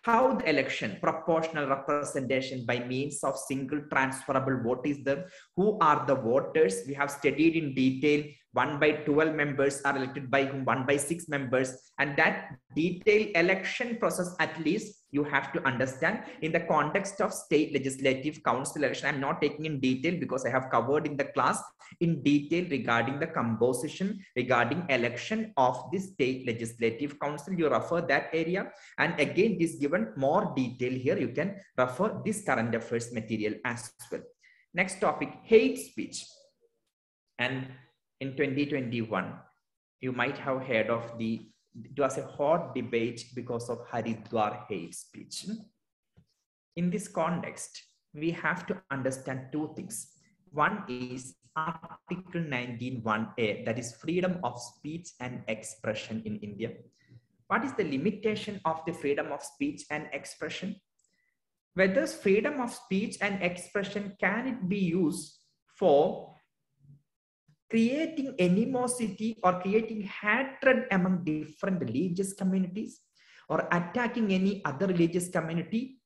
how the election, proportional representation by means of single transferable vote is there. Who are the voters? We have studied in detail. 1 by 12 members are elected by whom? 1 by 6 members. And that detailed election process, at least you have to understand in the context of State Legislative Council election. I'm not taking in detail because I have covered in the class in detail regarding the composition, regarding election of the State Legislative Council. You refer that area. And again, this given more detail here. You can refer this current affairs material as well. Next topic, hate speech. And in 2021, you might have heard of it was a hot debate because of Haridwar hate speech. In this context, we have to understand 2 things. One is Article 19(1)(a), that is freedom of speech and expression in India. What is the limitation of the freedom of speech and expression? Whether freedom of speech and expression, can it be used for creating animosity or creating hatred among different religious communities or attacking any other religious community?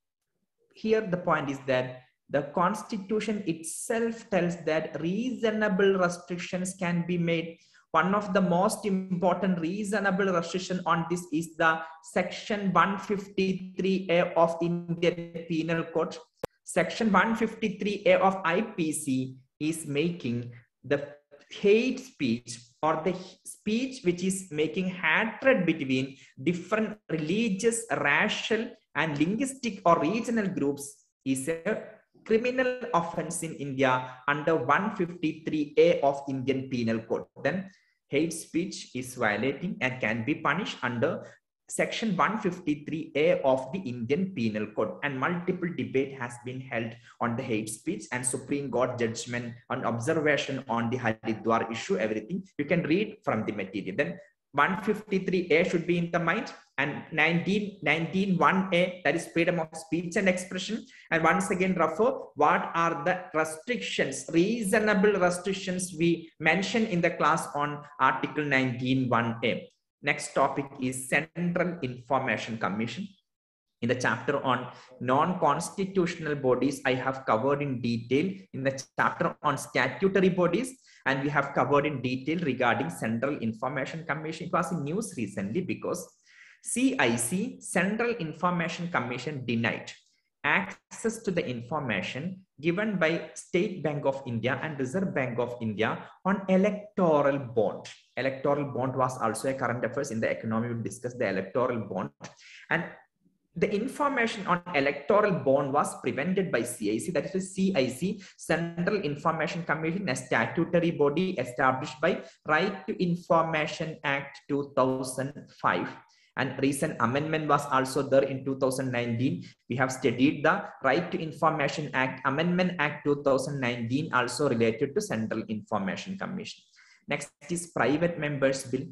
Here the point is that the Constitution itself tells that reasonable restrictions can be made. One of the most important reasonable restriction on this is the Section 153A of Indian Penal Code. Section 153A of IPC is making the hate speech or the speech which is making hatred between different religious, racial, and linguistic or regional groups is a criminal offense in India under 153A of Indian Penal Code. Then hate speech is violating and can be punished under Section 153A of the Indian Penal Code, and multiple debate has been held on the hate speech and Supreme Court judgment on observation on the Haridwar issue, everything you can read from the material. Then 153A should be in the mind, and 191A, that is freedom of speech and expression. And once again refer what are the restrictions, reasonable restrictions we mentioned in the class on Article 19(1)A. Next topic is Central Information Commission. In the chapter on non-constitutional bodies, I have covered in detail in the chapter on statutory bodies, and we have covered in detail regarding Central Information Commission. It was in news recently because CIC, Central Information Commission, denied access to the information given by State Bank of India and Reserve Bank of India on electoral bond. Electoral bond was also a current affairs in the economy. We discussed the electoral bond, and the information on electoral bond was prevented by CIC, that is CIC, Central Information Commission, a statutory body established by Right to Information Act 2005. And recent amendment was also there in 2019. We have studied the Right to Information Act, Amendment Act 2019, also related to Central Information Commission. Next is Private Members Bill.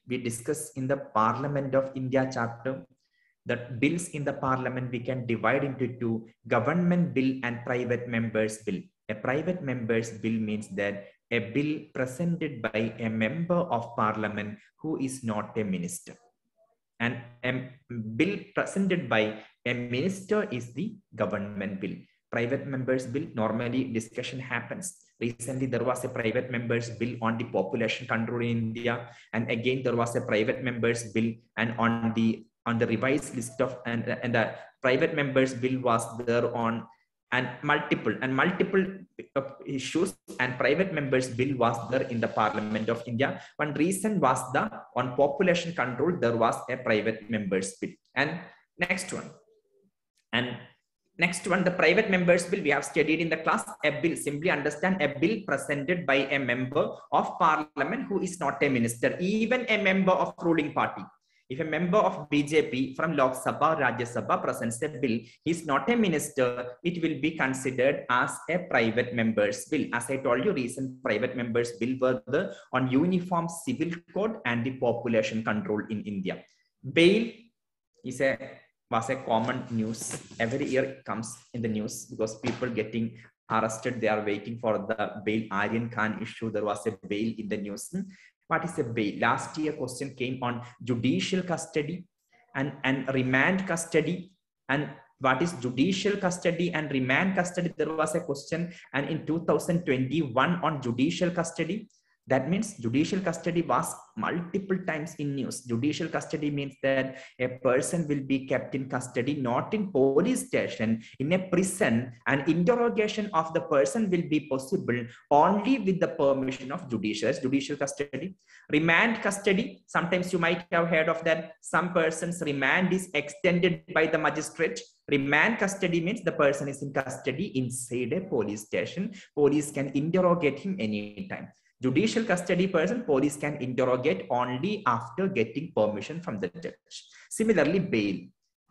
We discussed in the Parliament of India chapter that bills in the Parliament we can divide into two: government bill and private members bill. A private members bill means that a bill presented by a member of Parliament who is not a minister. And a bill presented by a minister is the government bill. Private members bill, normally discussion happens. Recently, there was a private members bill on the population control in India. And again, there was a private members bill and on the revised list of, and the private members bill was there on and multiple issues, and private members bill was there in the Parliament of India. One reason was the on population control there was a private members bill. And next one, the private members bill we have studied in the class. A bill, simply understand, a bill presented by a member of Parliament who is not a minister, even a member of ruling party. If a member of BJP from Lok Sabha, Rajya Sabha presents a bill, he is not a minister, it will be considered as a private members bill. As I told you, recent private members bill were the on Uniform Civil Code and the population control in India. Bail was a common news. Every year it comes in the news because people getting arrested, they are waiting for the bail. Aryan Khan issue, there was a bail in the news. What is a bail? Last year question came on judicial custody and remand custody. And what is judicial custody and remand custody? There was a question, and in 2021 on judicial custody. That means judicial custody was multiple times in news. Judicial custody means that a person will be kept in custody, not in police station, in a prison, and interrogation of the person will be possible only with the permission of judicial custody. Remand custody, sometimes you might have heard of that. Some persons remand is extended by the magistrate. Remand custody means the person is in custody inside a police station. Police can interrogate him anytime. Judicial custody person, police can interrogate only after getting permission from the judge. Similarly, bail.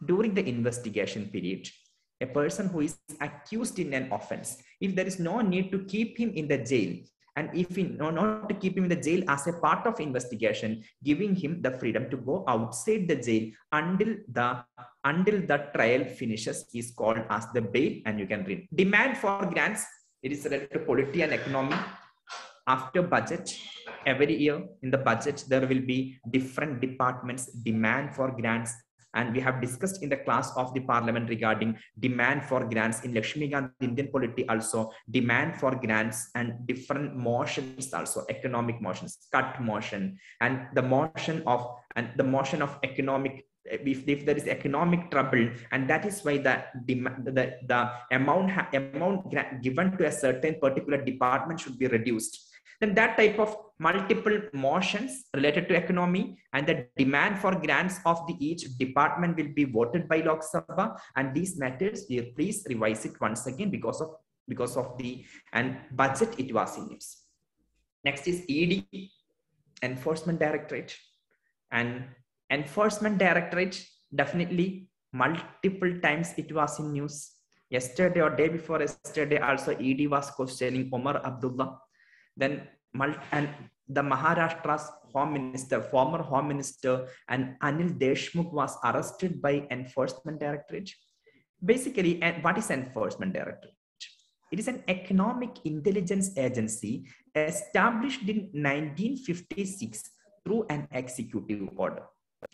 During the investigation period, a person who is accused in an offense, if there is no need to keep him in the jail, and if not to keep him in the jail as a part of investigation, giving him the freedom to go outside the jail until the trial finishes is called as the bail, and you can read. Demand for grants, it is related to polity and economy. After budget, every year in the budget, there will be different departments demand for grants. And we have discussed in the class of the Parliament regarding demand for grants in Lakshmi Gandhi Indian polity, also demand for grants and different motions, also economic motions, cut motion, and the motion of economic, if there is economic trouble, and that is why the amount given to a certain particular department should be reduced. Then that type of multiple motions related to economy and the demand for grants of each department will be voted by Lok Sabha, and these matters, please revise it once again because of the budget it was in use. Next is ED, Enforcement Directorate, and Enforcement Directorate, definitely multiple times it was in news. Yesterday or day before yesterday also ED was questioning Omar Abdullah. Then and the Maharashtra's Home Minister, former Home Minister, and Anil Deshmukh was arrested by Enforcement Directorate. Basically, what is Enforcement Directorate? It is an economic intelligence agency established in 1956 through an executive order.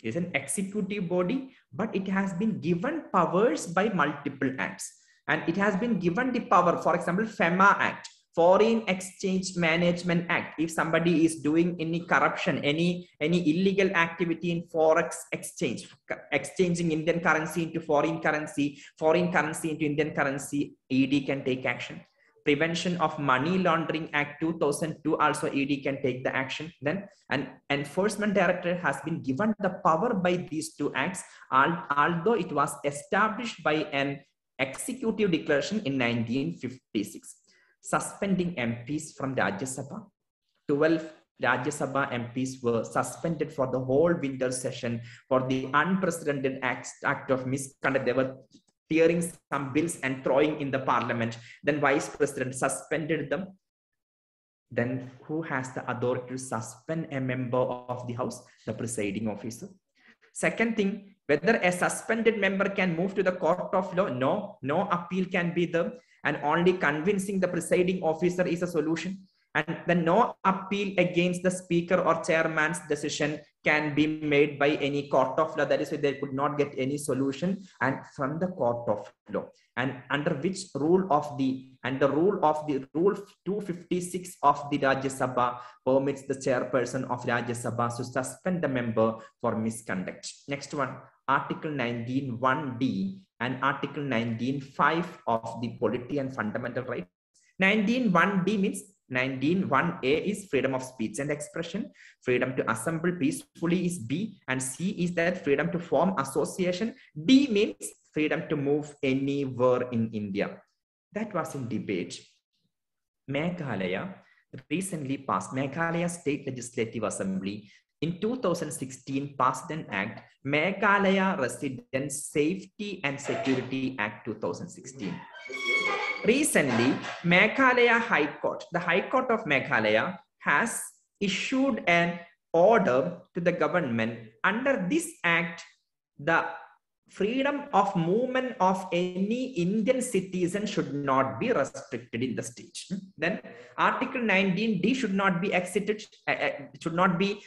It is an executive body, but it has been given powers by multiple acts. And it has been given the power, for example, FEMA Act, Foreign Exchange Management Act. If somebody is doing any corruption, any illegal activity in forex exchange, exchanging Indian currency into foreign currency into Indian currency, ED can take action. Prevention of Money Laundering Act 2002, also ED can take the action. Then an Enforcement Directorate has been given the power by these two acts, although it was established by an executive declaration in 1956. Suspending MPs from Rajya Sabha. 12 Rajya Sabha MPs were suspended for the whole winter session for the unprecedented act of misconduct. They were tearing some bills and throwing in the parliament. Then Vice President suspended them. Then who has the authority to suspend a member of the House? The presiding officer. Second thing, whether a suspended member can move to the court of law? No appeal can be there, and only convincing the presiding officer is a solution. And then no appeal against the speaker or chairman's decision can be made by any court of law. That is why they could not get any solution and from the court of law. And under which rule of the rule 256 of the Rajya Sabha permits the chairperson of Rajya Sabha to suspend the member for misconduct. Next one, Article 19(1)(d) and Article 19(5) of the Polity and Fundamental Rights. 19(1)(d) means 19(1)(a) is freedom of speech and expression. Freedom to assemble peacefully is B, and C is that freedom to form association. D means freedom to move anywhere in India. That was in debate. Meghalaya recently passed, Meghalaya State Legislative Assembly in 2016 passed an act, Meghalaya Residents Safety and Security Act 2016. Recently, Meghalaya High Court, the High Court of Meghalaya has issued an order to the government. Under this act, the freedom of movement of any Indian citizen should not be restricted in the state. Then Article 19(d) should not be exited, should not be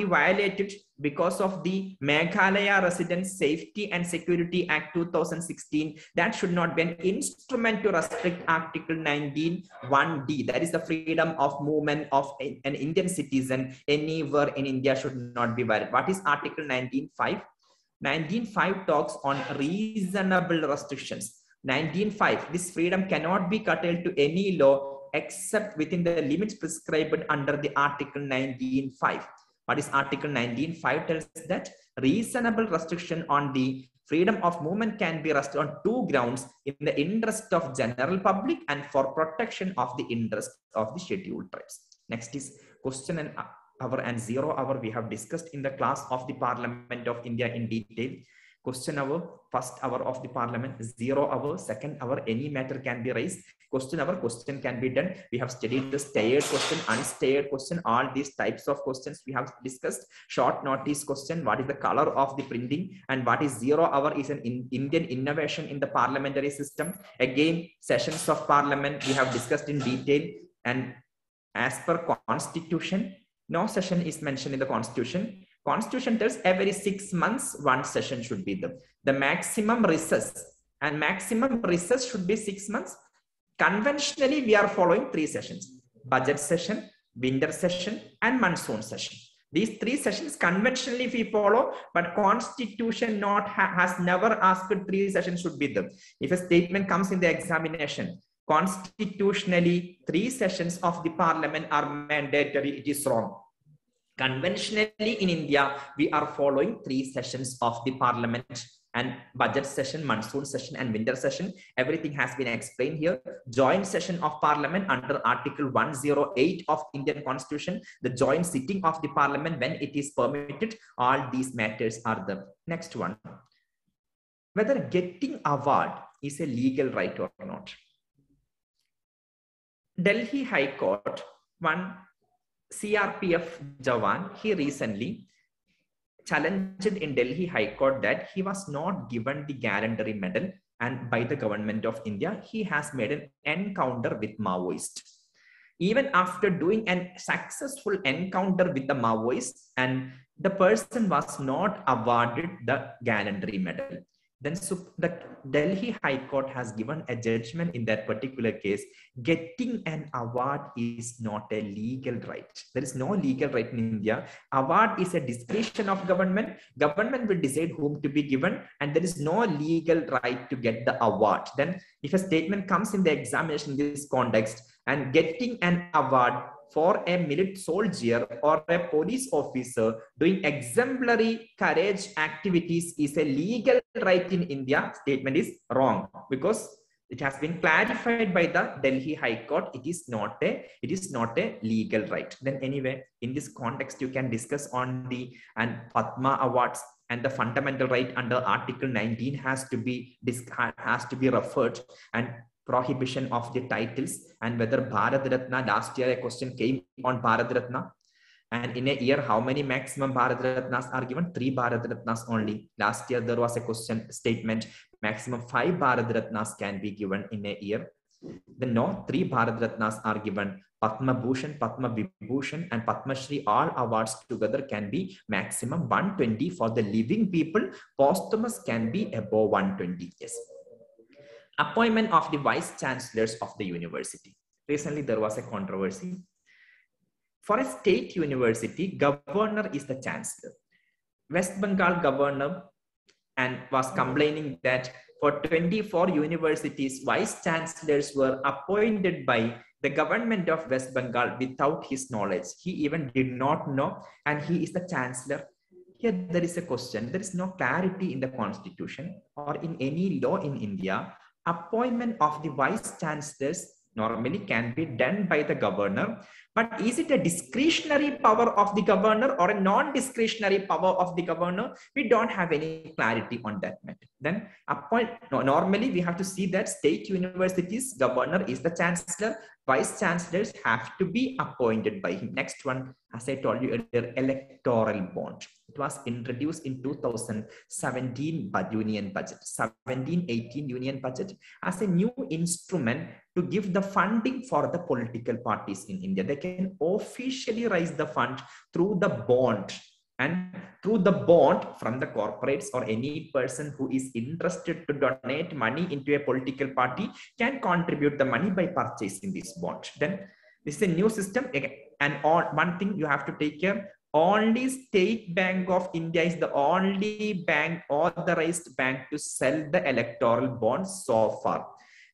violated because of the Meghalaya Residents Safety and Security Act 2016. That should not be an instrument to restrict Article 19(1)(d). That is the freedom of movement of an Indian citizen anywhere in India should not be violated. What is Article 19(5)? 19(5) talks on reasonable restrictions. 19(5), this freedom cannot be curtailed to any law except within the limits prescribed under the Article 19(5). What is Article 19(5) tells that reasonable restriction on the freedom of movement can be restricted on two grounds: in the interest of general public and for protection of the interest of the scheduled tribes. Next is question and hour and 0 hour. We have discussed in the class of the Parliament of India in detail. Question hour, first hour of the Parliament, 0 hour, second hour, any matter can be raised. Question hour, question can be done. We have studied the stayed question, unstayed question, all these types of questions we have discussed. Short notice question, what is the color of the printing, and what is 0 hour is an Indian innovation in the parliamentary system. Again, sessions of Parliament we have discussed in detail, and as per Constitution, no session is mentioned in the Constitution. Constitution tells every 6 months one session should be there. The maximum recess should be 6 months. Conventionally, we are following 3 sessions: budget session, winter session, and monsoon session. These 3 sessions conventionally we follow, but Constitution has never asked 3 sessions should be there. If a statement comes in the examination, constitutionally 3 sessions of the Parliament are mandatory, it is wrong. Conventionally in India, we are following 3 sessions of the Parliament. And budget session, monsoon session, and winter session, everything has been explained here. Joint session of Parliament under Article 108 of Indian Constitution, the joint sitting of the Parliament when it is permitted, all these matters are the next one. Whether getting award is a legal right or not. Delhi High Court, one CRPF Jawan, he recently challenged in Delhi High Court that he was not given the gallantry medal, and by the government of India, he has made an encounter with Maoist. Even after doing a successful encounter with the Maoists, and the person was not awarded the gallantry medal. Then the Delhi High Court has given a judgment in that particular case. Getting an award is not a legal right. There is no legal right in India. Award is a discretion of government. Government will decide whom to be given, and there is no legal right to get the award. Then if a statement comes in the examination in this context, and getting an award for a military soldier or a police officer doing exemplary courage activities is a legal right in India, statement is wrong, because it has been clarified by the Delhi High Court. It is not a legal right. Then anyway, in this context, you can discuss on the Padma Awards, and the fundamental right under Article 19 has to be referred, and prohibition of the titles, and whether Bharat Ratna, last year a question came on Bharat Ratna, and in a year how many maximum Bharat Ratnas are given? 3 Bharat Ratnas only. Last year there was a question statement, maximum 5 Bharat Ratnas can be given in a year. Then no, 3 Bharat Ratnas are given. Padma Bhushan, Padma Vibhushan, and Padma Shri, all awards together can be maximum 120 for the living people. Posthumous can be above 120. Yes. Appointment of the vice chancellors of the university. Recently, there was a controversy. For a state university, governor is the chancellor. West Bengal governor and was complaining that for 24 universities, vice chancellors were appointed by the government of West Bengal without his knowledge. He even did not know, and he is the chancellor. Here there is a question. There is no clarity in the constitution or in any law in India. Appointment of the vice chancellors normally can be done by the governor, but is it a discretionary power of the governor or a non-discretionary power of the governor? We don't have any clarity on that matter. Then normally we have to see that state universities, governor is the chancellor, vice chancellors have to be appointed by him. Next one, as I told you earlier, electoral bond. It was introduced in 2017 union budget, 17-18 union budget, as a new instrument to give the funding for the political parties in India. They can officially raise the fund through the bond, and through the bond from the corporates or any person who is interested to donate money into a political party can contribute the money by purchasing this bond. Then this is a new system. And one thing you have to take care, only State Bank of India is the only bank, authorized bank, to sell the electoral bonds so far.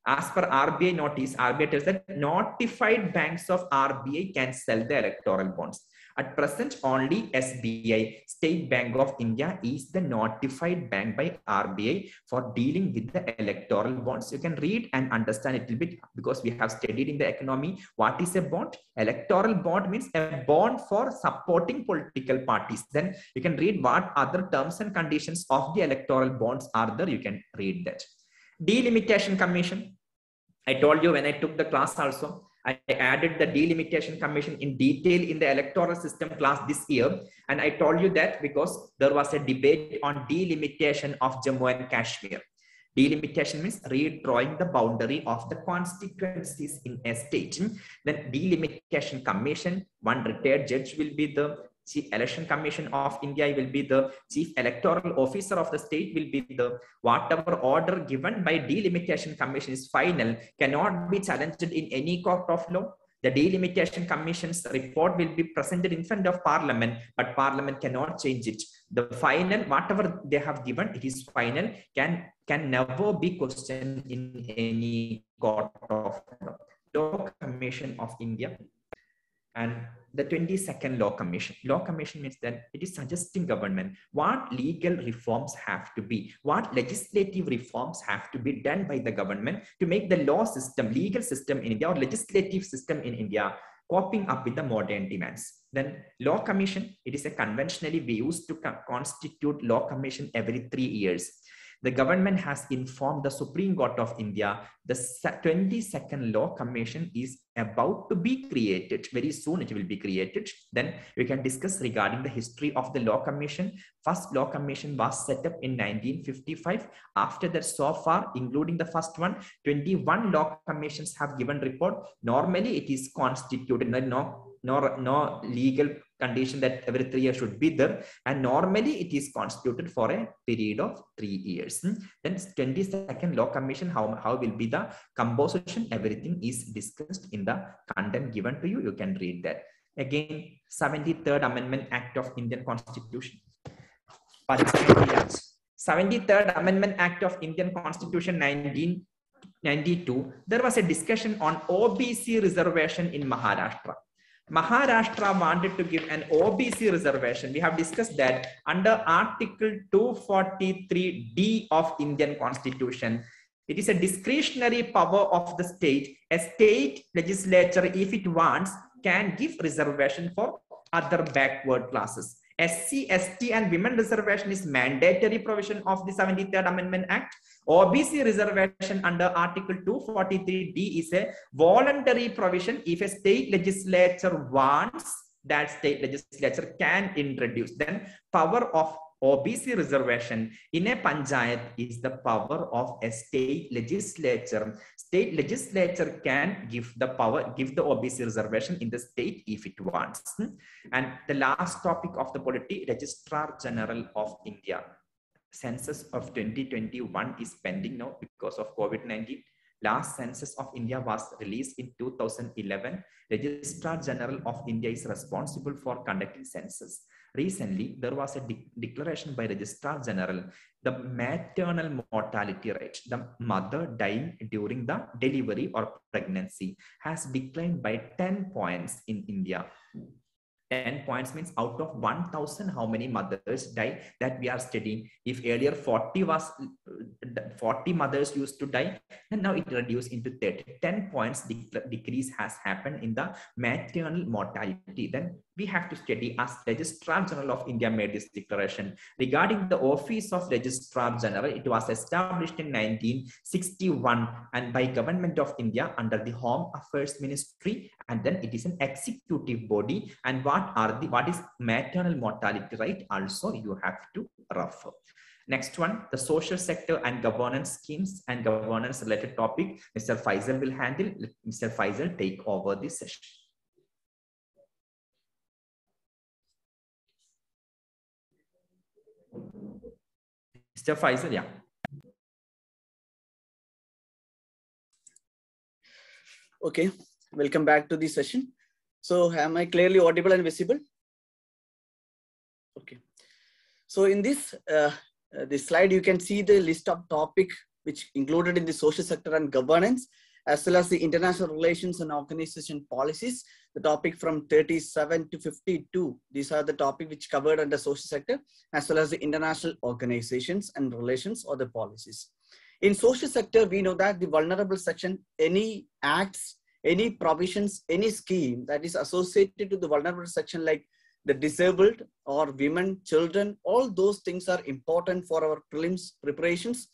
As per RBI notice, RBI tells that notified banks of RBI can sell the electoral bonds. At present, only SBI, State Bank of India, is the notified bank by RBI for dealing with the electoral bonds. You can read and understand it a little bit, because we have studied in the economy what is a bond. Electoral bond means a bond for supporting political parties. Then you can read what other terms and conditions of the electoral bonds are there. You can read that. Delimitation Commission. I told you when I took the class also, I added the Delimitation Commission in detail in the electoral system class this year. And I told you that because there was a debate on delimitation of Jammu and Kashmir. Delimitation means redrawing the boundary of the constituencies in a state. Then Delimitation Commission, one retired judge will be the Chief Election Commission of India, will be the Chief Electoral Officer of the state, will be the whatever order given by Delimitation Commission is final, cannot be challenged in any court of law. The Delimitation Commission's report will be presented in front of Parliament, but Parliament cannot change it. The final, whatever they have given, it is final, can never be questioned in any court of law. Law Commission of India. And the 22nd Law Commission. Law Commission means that it is suggesting government what legal reforms have to be, what legislative reforms have to be done by the government to make the law system, legal system in India or legislative system in India coping up with the modern demands. Then Law Commission, it is a conventionally we used to constitute Law Commission every 3 years. The government has informed the Supreme Court of India the 22nd Law Commission is about to be created. Very soon it will be created. Then we can discuss regarding the history of the Law Commission. First Law Commission was set up in 1955. After that, so far, including the first one, 21 Law Commissions have given report. Normally it is constituted, no legal condition that every 3 years should be there, and normally it is constituted for a period of 3 years. Then 22nd Law Commission, how will be the composition, everything is discussed in the content given to you. You can read that. Again, 73rd Amendment Act of Indian Constitution. 73rd Amendment Act of Indian Constitution 1992, there was a discussion on OBC reservation in Maharashtra. Maharashtra wanted to give an OBC reservation. We have discussed that under Article 243D of Indian Constitution. It is a discretionary power of the state. A state legislature, if it wants, can give reservation for other backward classes. SC, ST and women reservation is mandatory provision of the 73rd Amendment Act. OBC reservation under Article 243D is a voluntary provision. If a state legislature wants, that state legislature can introduce. Then power of OBC reservation in a panchayat is the power of a state legislature. State legislature can give the power, give the OBC reservation in the state if it wants. And the last topic of the polity, Registrar General of India. Census of 2021 is pending now because of COVID-19. Last census of India was released in 2011. Registrar General of India is responsible for conducting census. Recently, there was a declaration by Registrar General. The maternal mortality rate, the mother dying during the delivery or pregnancy, has declined by 10 points in India. 10 points means out of 1,000, how many mothers die that we are studying. If earlier 40 mothers used to die, and now it reduced into 30. 10 points decrease has happened in the maternal mortality. Then we have to study as Registrar General of India made this declaration. Regarding the office of Registrar General, it was established in 1961 and by Government of India under the Home Affairs Ministry, and then it is an executive body. And what is maternal mortality rate also you have to refer. Next one, the social sector and governance schemes and governance related topic, Mr. Faisal will handle. Mr. Faisal, take over this session. Mr. Faisal, yeah. Okay, welcome back to the session. So am I clearly audible and visible? Okay. So in this slide, you can see the list of topic which included in the social sector and governance, as well as the international relations and organization policies. The topic from 37 to 52. These are the topic which covered under social sector, as well as the international organizations and relations or the policies. In social sector, we know that the vulnerable section, any acts, any provisions, any scheme that is associated to the vulnerable section, like the disabled or women, children, all those things are important for our prelims preparations.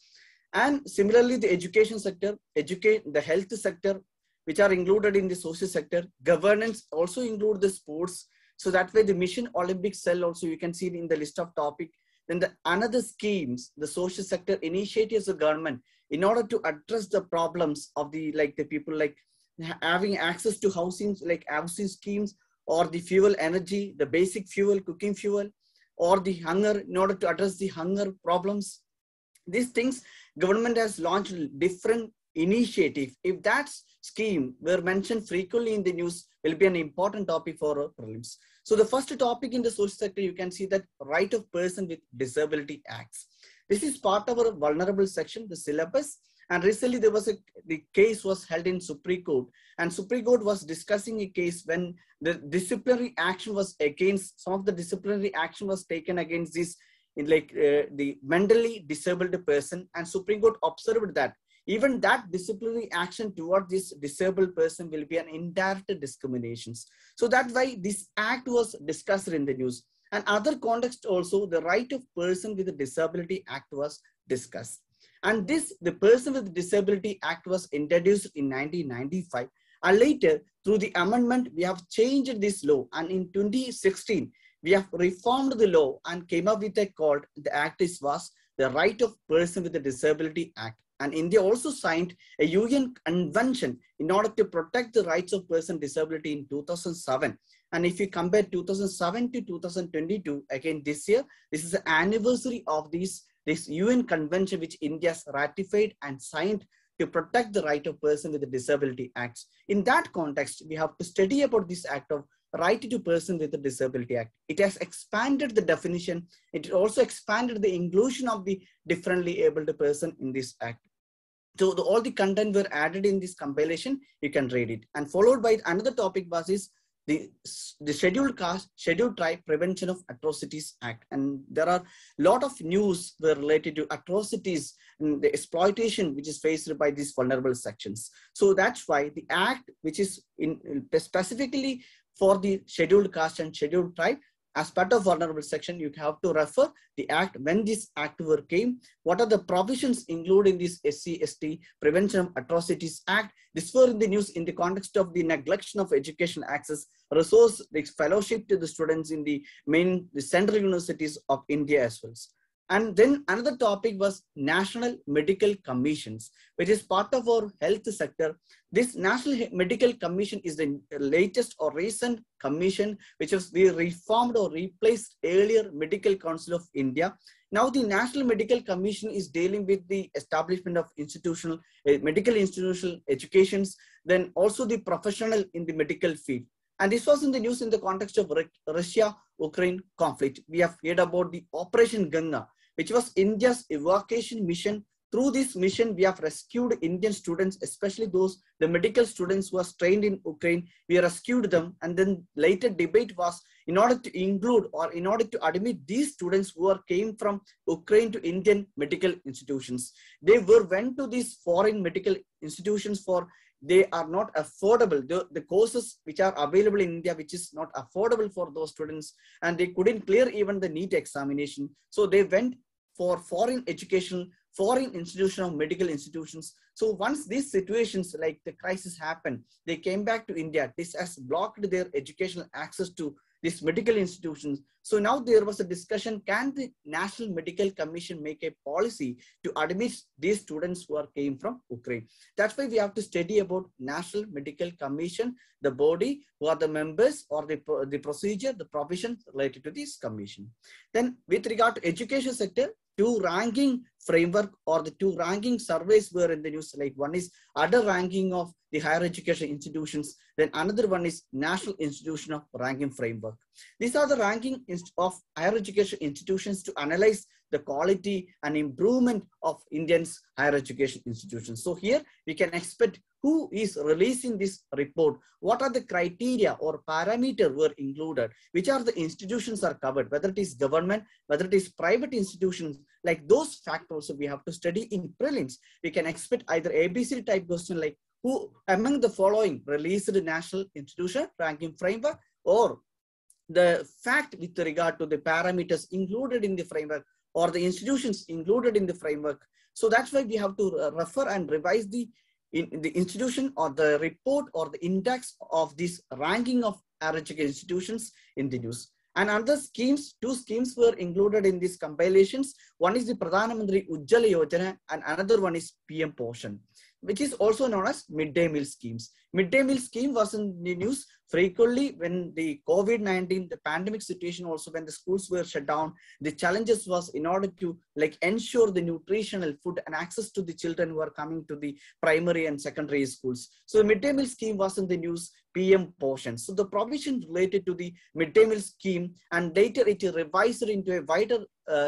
And similarly, the education sector, the health sector, which are included in the social sector. Governance also include the sports. So that way the Mission Olympic cell also you can see in the list of topic. Then the another schemes, the social sector initiatives of government in order to address the problems of the people like having access to housing, like housing schemes, or the fuel energy, the basic fuel, cooking fuel, or the hunger in order to address the hunger problems. These things government has launched different initiative. If that scheme were mentioned frequently in the news, will be an important topic for our prelims. So the first topic in the social sector, you can see that right of person with disability acts. This is part of our vulnerable section, the syllabus, And recently the case was held in Supreme Court, and Supreme Court was discussing a case when the disciplinary action was against, some of the disciplinary action was taken against this the mentally disabled person, and Supreme Court observed that even that disciplinary action toward this disabled person will be an indirect discriminations. So that's why this act was discussed in the news. And other context also, the right of person with a disability act was discussed. And the Person with Disability Act was introduced in 1995. And later, through the amendment, we have changed this law. And in 2016, we have reformed the law and came up with a called, the act was the Right of Person with a Disability Act. And India also signed a UN convention in order to protect the rights of person with disability in 2007. And if you compare 2007 to 2022, again this year, this is the anniversary of this UN convention which India has ratified and signed to protect the right of person with a disability acts. In that context, we have to study about this act of Right to Person with a Disability Act. It has expanded the definition. It also expanded the inclusion of the differently abled person in this act. So all the content were added in this compilation. You can read it. And followed by another topic was the Scheduled Caste, Scheduled Tribe Prevention of Atrocities Act. And there are a lot of news were related to atrocities and the exploitation which is faced by these vulnerable sections. So that's why the act, which is specifically for the Scheduled Caste and Scheduled Tribe, as part of vulnerable section, you have to refer the act, when this act came, what are the provisions included in this SC/ST Prevention of Atrocities Act. This were in the news in the context of the neglection of education access, resource, the fellowship to the students in the central universities of India as well. And then another topic was National Medical Commissions, which is part of our health sector. This National Medical Commission is the latest or recent commission which was reformed or replaced earlier Medical Council of India. Now the National Medical Commission is dealing with the establishment of medical institutional educations, then also the professional in the medical field. And this was in the news in the context of Russia-Ukraine conflict. We have heard about the Operation Ganga, which was India's evacuation mission. Through this mission, we have rescued Indian students, especially the medical students who are trained in Ukraine. We rescued them. And then later debate was in order to include or in order to admit these students who came from Ukraine to Indian medical institutions. They went to these foreign medical institutions for they are not affordable. The courses which are available in India, which is not affordable for those students, and they couldn't clear even the NEET examination. So they went for foreign education, foreign institution of medical institutions. So once these situations like the crisis happened, they came back to India. This has blocked their educational access to these medical institutions. So now there was a discussion, can the National Medical Commission make a policy to admit these students who came from Ukraine? That's why we have to study about National Medical Commission, the body, who are the members or the procedure, the provisions related to this commission. Then with regard to education sector, two ranking framework or the two ranking surveys were in the news. Like one is other ranking of the higher education institutions. Then another one is National Institution of Ranking Framework. These are the ranking of higher education institutions to analyze the quality and improvement of Indians' higher education institutions. So here we can expect who is releasing this report, what are the criteria or parameter were included, which are the institutions are covered, whether it is government, whether it is private institutions, like those factors we have to study in prelims. We can expect either ABC type question like who among the following released the National Institution Ranking Framework, or the fact with regard to the parameters included in the framework or the institutions included in the framework. So that's why we have to refer and revise the institution or the report or the index of this ranking of higher education institutions in the news. And other schemes, two schemes were included in these compilations. One is the Pradhan Mantri Ujjwala Yojana and another one is PM Poshan, which is also known as midday meal schemes. Midday meal scheme was in the news frequently when the COVID-19, the pandemic situation, also when the schools were shut down. The challenges was in order to ensure the nutritional food and access to the children who are coming to the primary and secondary schools. So the midday meal scheme was in the news, PM Poshan. So the provision related to the midday meal scheme, and later it revised into a wider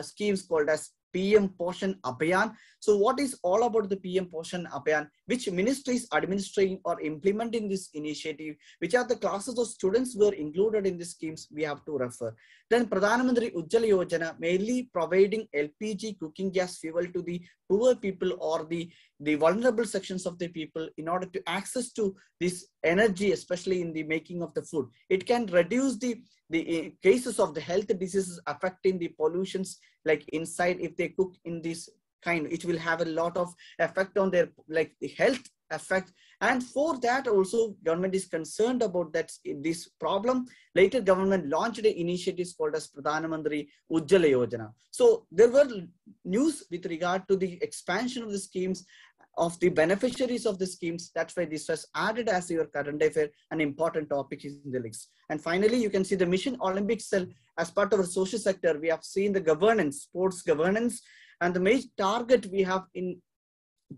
schemes called as PM Poshan Abhiyan. So what is all about the PM Poshan Abhiyan? Which ministries administering or implementing this initiative? Which are the classes of students were included in the schemes? We have to refer. Then Pradhan Mantri Ujjwala Yojana, mainly providing LPG cooking gas fuel to the poor people or the vulnerable sections of the people in order to access to this energy, especially in the making of the food. It can reduce the cases of the health diseases affecting the pollutions like inside. If they cook in this kind, it will have a lot of effect on their like the health effect. And for that also government is concerned about that this problem. Later government launched an initiative called as Pradhan Mantri Ujjwala Yojana. So there were news with regard to the expansion of the schemes, of the beneficiaries of the schemes. That's why this was added as your current affair, an important topic in the list. And finally, you can see the Mission Olympics cell as part of our social sector. We have seen the governance, sports governance, and the major target we have in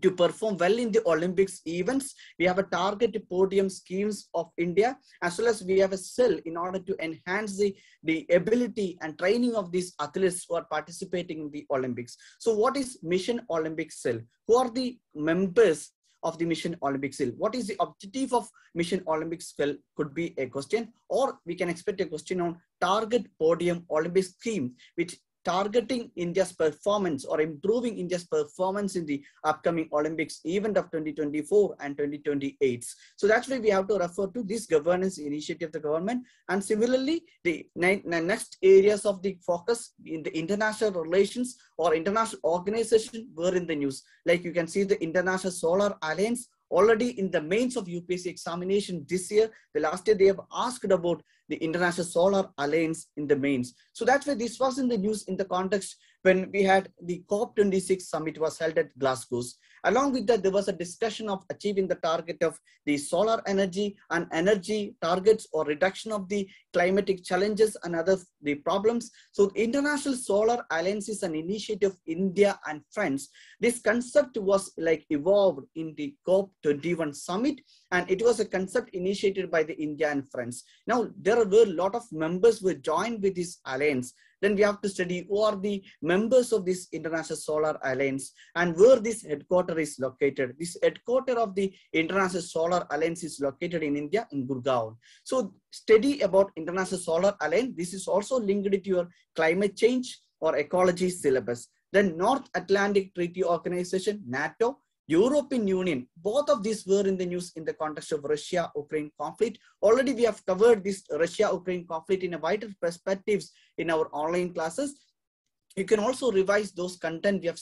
to perform well in the Olympics events. We have a target podium schemes of India, as well as we have a cell in order to enhance the ability and training of these athletes who are participating in the Olympics. So what is Mission Olympics cell? Who are the members of the Mission Olympics cell? What is the objective of Mission Olympics cell? Could be a question, or we can expect a question on target podium Olympic scheme, which targeting India's performance or improving India's performance in the upcoming Olympics event of 2024 and 2028. So that's why we have to refer to this governance initiative of the government. And similarly, the next areas of the focus in the international relations or international organization were in the news. Like you can see the International Solar Alliance. Already in the mains of UPSC examination this year, the last year they have asked about the International Solar Alliance in the mains. So that's why this was in the news in the context when we had the COP26 summit was held at Glasgow. Along with that, there was a discussion of achieving the target of the solar energy and energy targets or reduction of the climatic challenges and other the problems. So the International Solar Alliance is an initiative of India and France. This concept was like evolved in the COP21 summit, and it was a concept initiated by the India and France. Now, there were a lot of members who joined with this alliance. Then we have to study who are the members of this International Solar Alliance and where this headquarter is located. This headquarter of the International Solar Alliance is located in India, in Gurgaon. So study about International Solar Alliance. This is also linked to your climate change or ecology syllabus. Then North Atlantic Treaty Organization, NATO, European Union, both of these were in the news in the context of Russia-Ukraine conflict. Already we have covered this Russia-Ukraine conflict in a wider perspectives in our online classes. You can also revise those content we have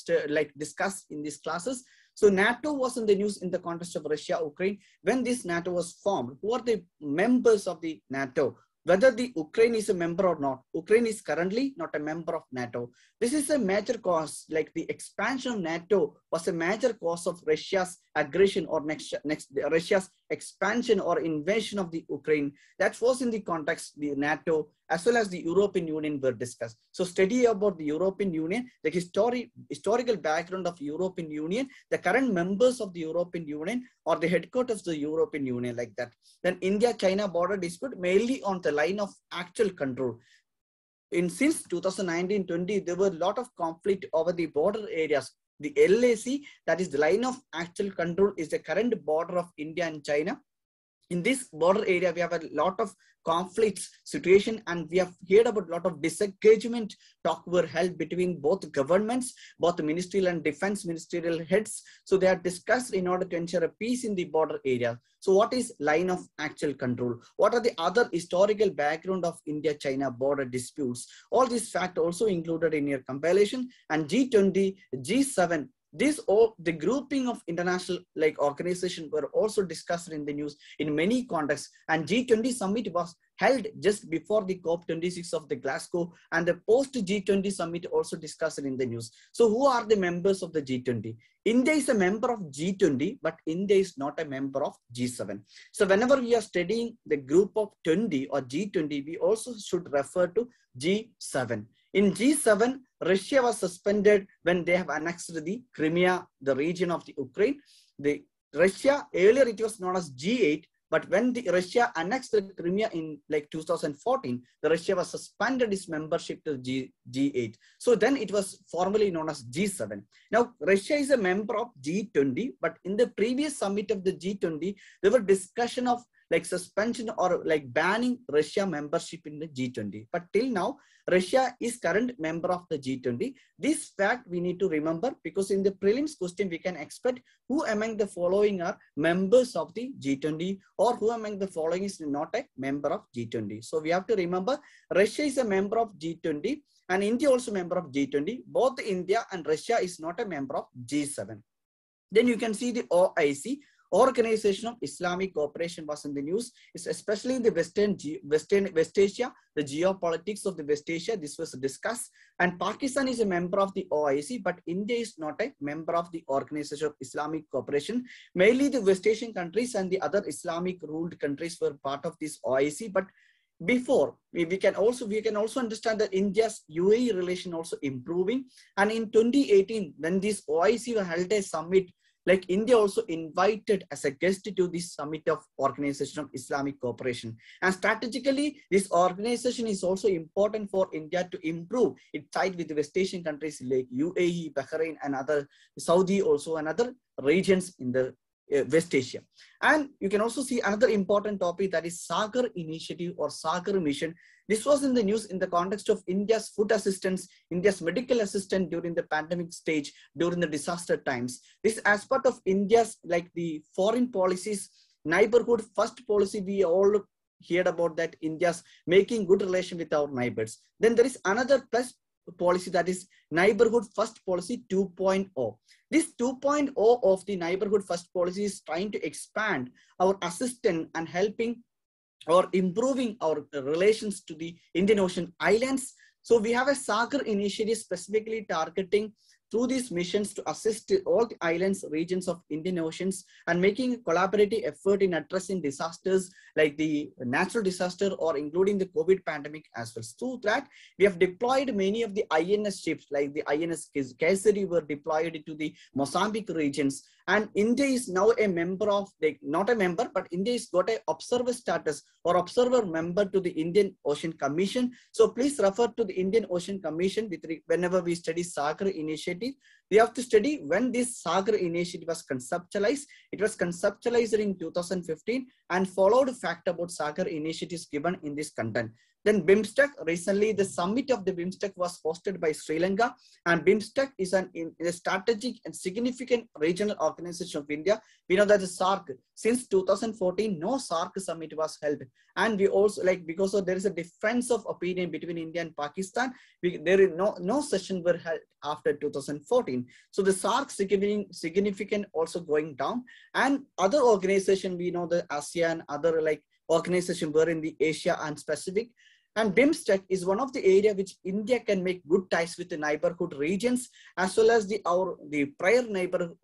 discussed in these classes. So NATO was in the news in the context of Russia-Ukraine. When this NATO was formed, who are the members of the NATO? Whether the Ukraine is a member or not, Ukraine is currently not a member of NATO. This is a major cause, like the expansion of NATO was a major cause of Russia's aggression or Russia's expansion or invasion of the Ukraine. That was in the context, the NATO as well as the European Union were discussed. So study about the European Union, the historical background of European Union, the current members of the European Union or the headquarters of the European Union, like that. Then India-China border dispute mainly on the line of actual control. Since 2019-20, there were a lot of conflict over the border areas. The LAC, that is the line of actual control, is the current border of India and China. In this border area, we have a lot of conflicts situation, and we have heard about a lot of disengagement talk were held between both governments, both the ministerial and defense ministerial heads. So they are discussed in order to ensure a peace in the border area. So what is line of actual control? What are the other historical background of India-China border disputes? All these facts also included in your compilation. And G20, G7, the grouping of international organizations were also discussed in the news in many contexts. And G20 summit was held just before the COP26 of the Glasgow, and the post G20 summit also discussed in the news. So who are the members of the G20? India is a member of G20, but India is not a member of G7. So whenever we are studying the group of 20 or G20, we also should refer to G7. In G7, Russia was suspended when they have annexed the Crimea, the region of the Ukraine. Russia, earlier it was known as G8. But when Russia annexed the Crimea in like 2014, the Russia was suspended its membership to G8. So then it was formally known as G7. Now, Russia is a member of G20, but in the previous summit of the G20, there were discussion of like suspension or like banning Russia membership in the G20. But till now, Russia is current member of the G20. This fact we need to remember, because in the prelims question, we can expect who among the following are members of the G20 or who among the following is not a member of G20. So we have to remember Russia is a member of G20 and India also member of G20. Both India and Russia is not a member of G7. Then you can see the OIC, Organization of Islamic Cooperation, was in the news. It's especially in the West Asia, the geopolitics of the West Asia. This was discussed. And Pakistan is a member of the OIC, but India is not a member of the Organization of Islamic Cooperation. Mainly the West Asian countries and the other Islamic ruled countries were part of this OIC. But before, we can also understand that India's UAE relation also improving. And in 2018, when this OIC held a summit, like India also invited as a guest to this summit of Organization of Islamic Cooperation. And strategically, this organization is also important for India to improve its tie with the West Asian countries like UAE, Bahrain, and other Saudi also, and other regions in the West Asia. And you can also see another important topic, that is Sagar Initiative or Sagar Mission. This was in the news in the context of India's food assistance, India's medical assistance during the pandemic stage, during the disaster times. This as part of India's like the foreign policies, neighborhood first policy. We all heard about that, India's making good relation with our neighbors. Then there is another plus policy, that is Neighborhood First Policy 2.0. This 2.0 of the Neighborhood First Policy is trying to expand our assistance and helping or improving our relations to the Indian Ocean islands. So we have a Sagar initiative specifically targeting through these missions to assist all the islands, regions of Indian Oceans, and making a collaborative effort in addressing disasters like the natural disaster or including the COVID pandemic as well. So that we have deployed many of the INS ships, like the INS Krsna were deployed into the Mozambique regions. And India is now a member of, not a member, but India has got an observer status or observer member to the Indian Ocean Commission. So please refer to the Indian Ocean Commission whenever we study Sagar Initiative. We have to study when this Sagar Initiative was conceptualized. It was conceptualized in 2015 and followed fact about Sagar initiatives given in this content. Then BIMSTEC, recently the summit of the BIMSTEC was hosted by Sri Lanka, and BIMSTEC is a strategic and significant regional organization of India. We know that the SAARC, since 2014, no SAARC summit was held. And we also because there is a difference of opinion between India and Pakistan, there is no session were held after 2014. So the SAARC significant also going down. And other organization, we know the ASEAN, other organization were in the Asia and Pacific. And BIMSTEC is one of the area which India can make good ties with the neighborhood regions, as well as the prior neighborhood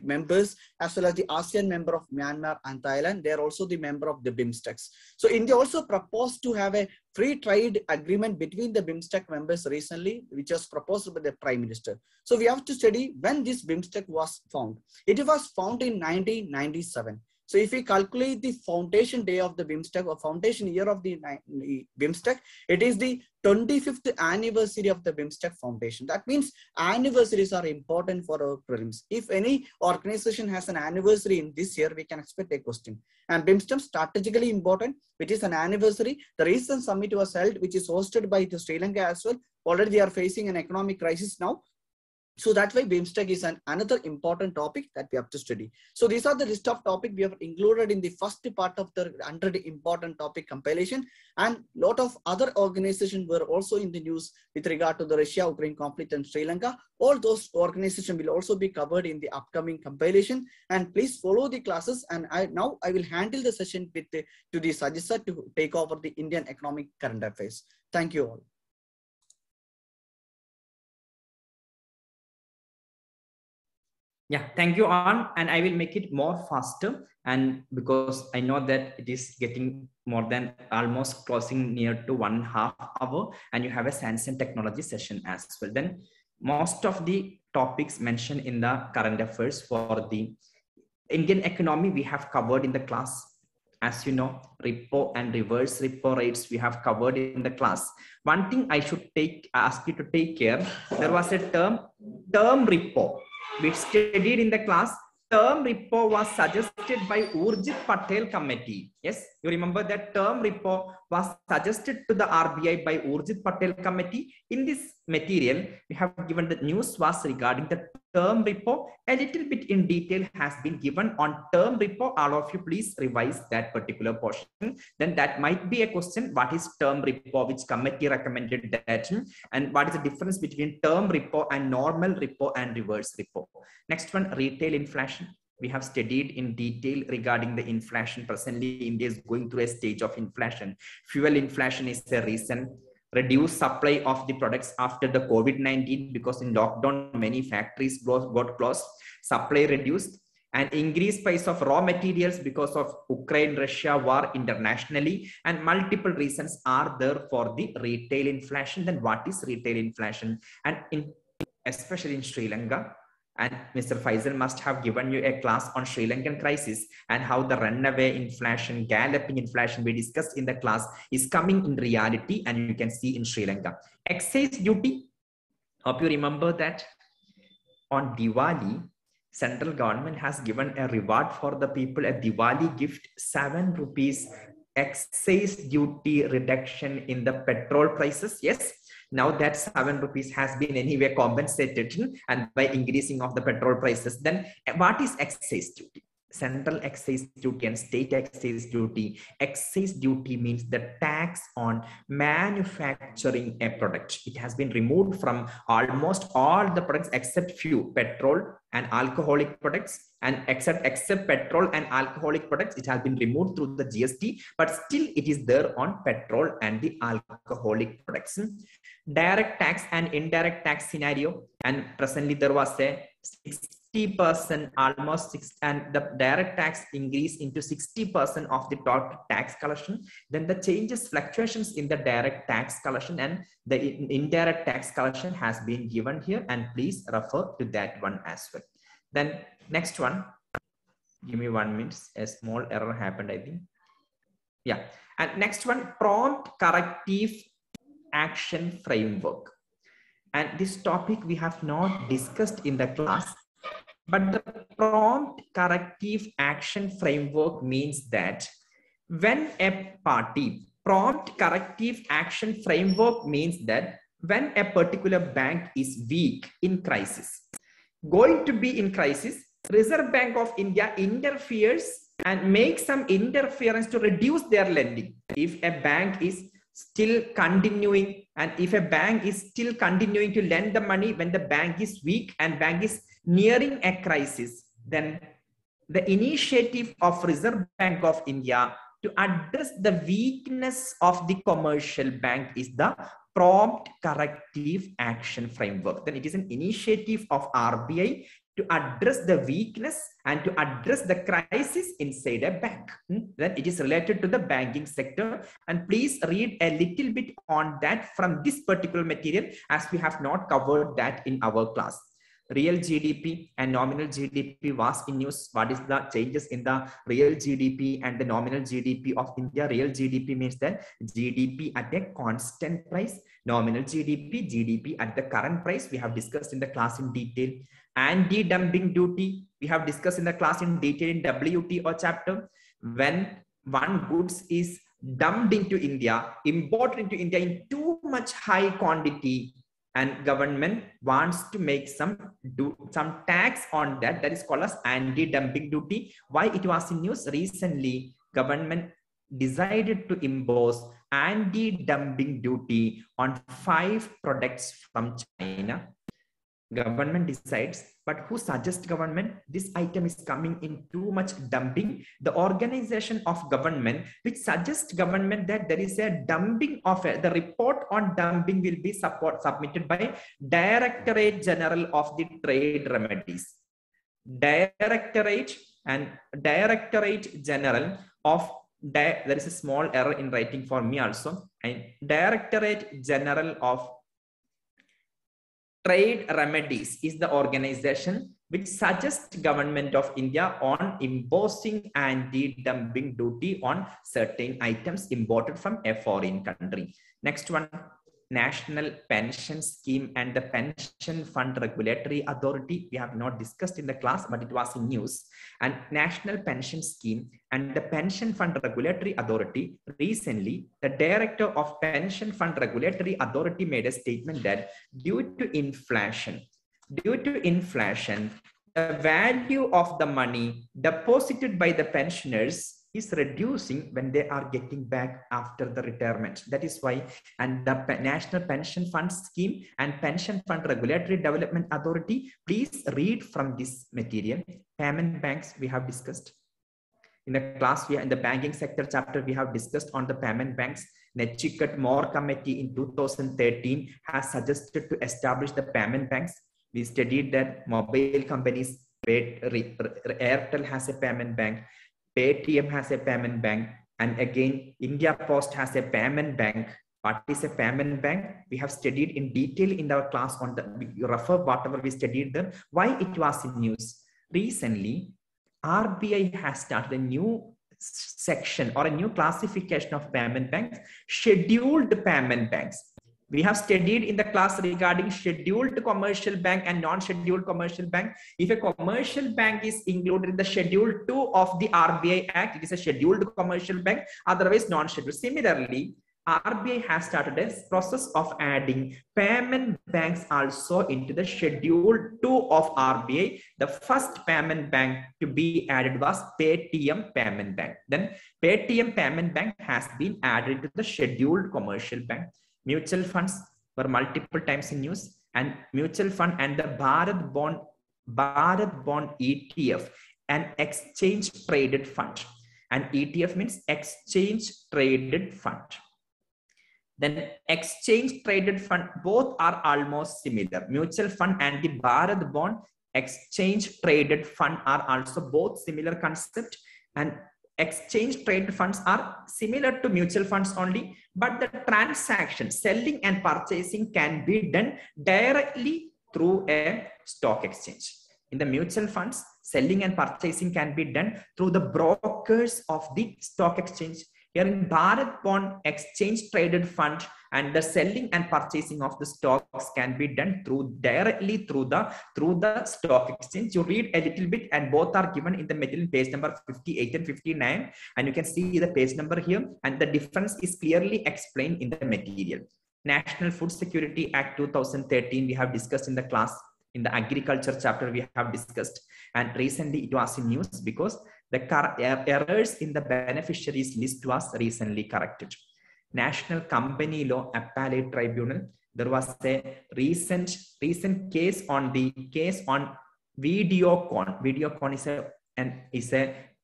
members, as well as the ASEAN member of Myanmar and Thailand. They are also the member of the BIMSTECs. So India also proposed to have a free trade agreement between the BIMSTEC members recently, which was proposed by the Prime Minister. So we have to study when this BIMSTEC was found. It was found in 1997. So if we calculate the foundation day of the BIMSTEC or foundation year of the BIMSTEC, it is the 25th anniversary of the BIMSTEC foundation. That means anniversaries are important for our prelims. If any organization has an anniversary in this year, we can expect a question. And BIMSTEC strategically important, which is an anniversary. The recent summit was held, which is hosted by the Sri Lanka as well. Already they are facing an economic crisis now. So that's why BIMSTEC is another important topic that we have to study. So these are the list of topics we have included in the first part of the 100 important topic compilation. And a lot of other organizations were also in the news with regard to the Russia-Ukraine conflict and Sri Lanka. All those organizations will also be covered in the upcoming compilation. And please follow the classes. And now I will handle the session to the Sajisa to take over the Indian economic current affairs. Thank you all. Yeah, thank you, An. And I will make it more faster. And because I know that it is getting more than almost closing near to 1.5 hours, and you have a science and technology session as well. Then most of the topics mentioned in the current affairs for the Indian economy, we have covered in the class As you know, repo and reverse repo rates we have covered in the class. One thing I should ask you to take care, there was a term repo. We studied in the class. Term repo was suggested by Urjit Patel committee. Yes, you remember that term repo was suggested to the RBI by Urjit Patel committee. In this material, we have given the news was regarding the term repo. A little bit in detail has been given on term repo. All of you please revise that particular portion. Then that might be a question. What is term repo? Which committee recommended that? And what is the difference between term repo and normal repo and reverse repo? Next one, retail inflation. We have studied in detail regarding the inflation. Presently, India is going through a stage of inflation. Fuel inflation is the reason. Reduced supply of the products after the COVID-19, because in lockdown, many factories got closed. Supply reduced. And increased price of raw materials because of Ukraine-Russia war internationally, and multiple reasons are there for the retail inflation. Then what is retail inflation? And especially in Sri Lanka, and Mr. Faisal must have given you a class on Sri Lankan crisis and how the runaway inflation, galloping inflation we discussed in the class is coming in reality, and you can see in Sri Lanka. Excise duty, hope you remember that on Diwali, central government has given a reward for the people, a Diwali gift, 7 rupees excise duty reduction in the petrol prices. Yes, now that 7 rupees has been anyway compensated and by increasing of the petrol prices. Then what is excise duty? Central excise duty and state excise duty. Excise duty means the tax on manufacturing a product. It has been removed from almost all the products except few, petrol and alcoholic products, and except petrol and alcoholic products, it has been removed through the GST, but still it is there on petrol and the alcoholic products. Direct tax and indirect tax scenario, and presently there was a 60%, almost 6, and the direct tax increase into 60% of the total tax collection. Then the changes, fluctuations in the direct tax collection and the indirect tax collection has been given here, and please refer to that one as well. Then next one, give me 1 minute, a small error happened, I think. Yeah, and next one, prompt corrective action framework. And this topic we have not discussed in the class, but the prompt corrective action framework means that when a party, prompt corrective action framework means that when a particular bank is weak in crisis, going to be in crisis, Reserve Bank of India interferes and makes some interference to reduce their lending. If a bank is still continuing, and if a bank is still continuing to lend the money when the bank is weak and bank is nearing a crisis, then the initiative of Reserve Bank of India to address the weakness of the commercial bank is the prompt corrective action framework. Then it is an initiative of RBI to address the weakness and to address the crisis inside a bank. Then it is related to the banking sector. And please read a little bit on that from this particular material, as we have not covered that in our class. Real GDP and nominal GDP was in news. What is the changes in the real GDP and the nominal GDP of India? Real GDP means that GDP at a constant price. Nominal GDP, GDP at the current price. We have discussed in the class in detail. Anti-dumping duty, we have discussed in the class in detail in WTO chapter. When one goods is dumped into India, imported into India in too much high quantity, and government wants to make some tax on that, that is called as anti-dumping duty. Why it was in news recently? Government decided to impose anti-dumping duty on 5 products from China. Government decides, but who suggests government? This item is coming in too much dumping. The organization of government which suggests government that there is a dumping of it, the report on dumping will be submitted by Directorate General of the Trade Remedies. Directorate General of, there is a small error in writing for me also, and Directorate General of Trade Remedies is the organization which suggests government of India on imposing anti-dumping duty on certain items imported from a foreign country. Next one, National Pension Scheme and the Pension Fund Regulatory Authority. We have not discussed in the class, but it was in news. And National Pension Scheme and the Pension Fund Regulatory Authority, recently, the director of Pension Fund Regulatory Authority made a statement that due to inflation, the value of the money deposited by the pensioners is reducing when they are getting back after the retirement. That is why, and the National Pension Fund Scheme and Pension Fund Regulatory Development Authority, please read from this material. Payment banks we have discussed. In the class, in the banking sector chapter, we have discussed on the payment banks. Nechikut Moore Committee in 2013 has suggested to establish the payment banks. We studied that mobile companies, Airtel has a payment bank, Paytm has a payment bank, and again, India Post has a payment bank. What is a payment bank? We have studied in detail in our class on the, we refer whatever we studied there, why it was in news. Recently, RBI has started a new section or a new classification of payment banks, scheduled payment banks. We have studied in the class regarding scheduled commercial bank and non-scheduled commercial bank. If a commercial bank is included in the Schedule 2 of the RBI Act, it is a scheduled commercial bank, otherwise non-scheduled. Similarly, RBI has started a process of adding payment banks also into the Schedule 2 of RBI. The first payment bank to be added was Paytm Payment Bank. Then Paytm Payment Bank has been added to the scheduled commercial bank. Mutual funds were multiple times in news, and mutual fund and the Bharat Bond ETF, an exchange traded fund. And ETF means exchange traded fund. Then exchange traded fund, both are almost similar. Mutual fund and the Bharat Bond exchange traded fund are also both similar concept, and exchange traded funds are similar to mutual funds only, but the transaction, selling and purchasing, can be done directly through a stock exchange. In the mutual funds, selling and purchasing can be done through the brokers of the stock exchange. Here in Bharat Bond exchange traded fund, and the selling and purchasing of the stocks can be done directly through the stock exchange. You read a little bit, and both are given in the material, page number 58 and 59, and you can see the page number here, and the difference is clearly explained in the material. National Food Security Act 2013 we have discussed in the class. In the agriculture chapter we have discussed, and recently it was in news because the errors in the beneficiaries list was recently corrected. National Company Law Appellate Tribunal, there was a recent case on Videocon. Videocon is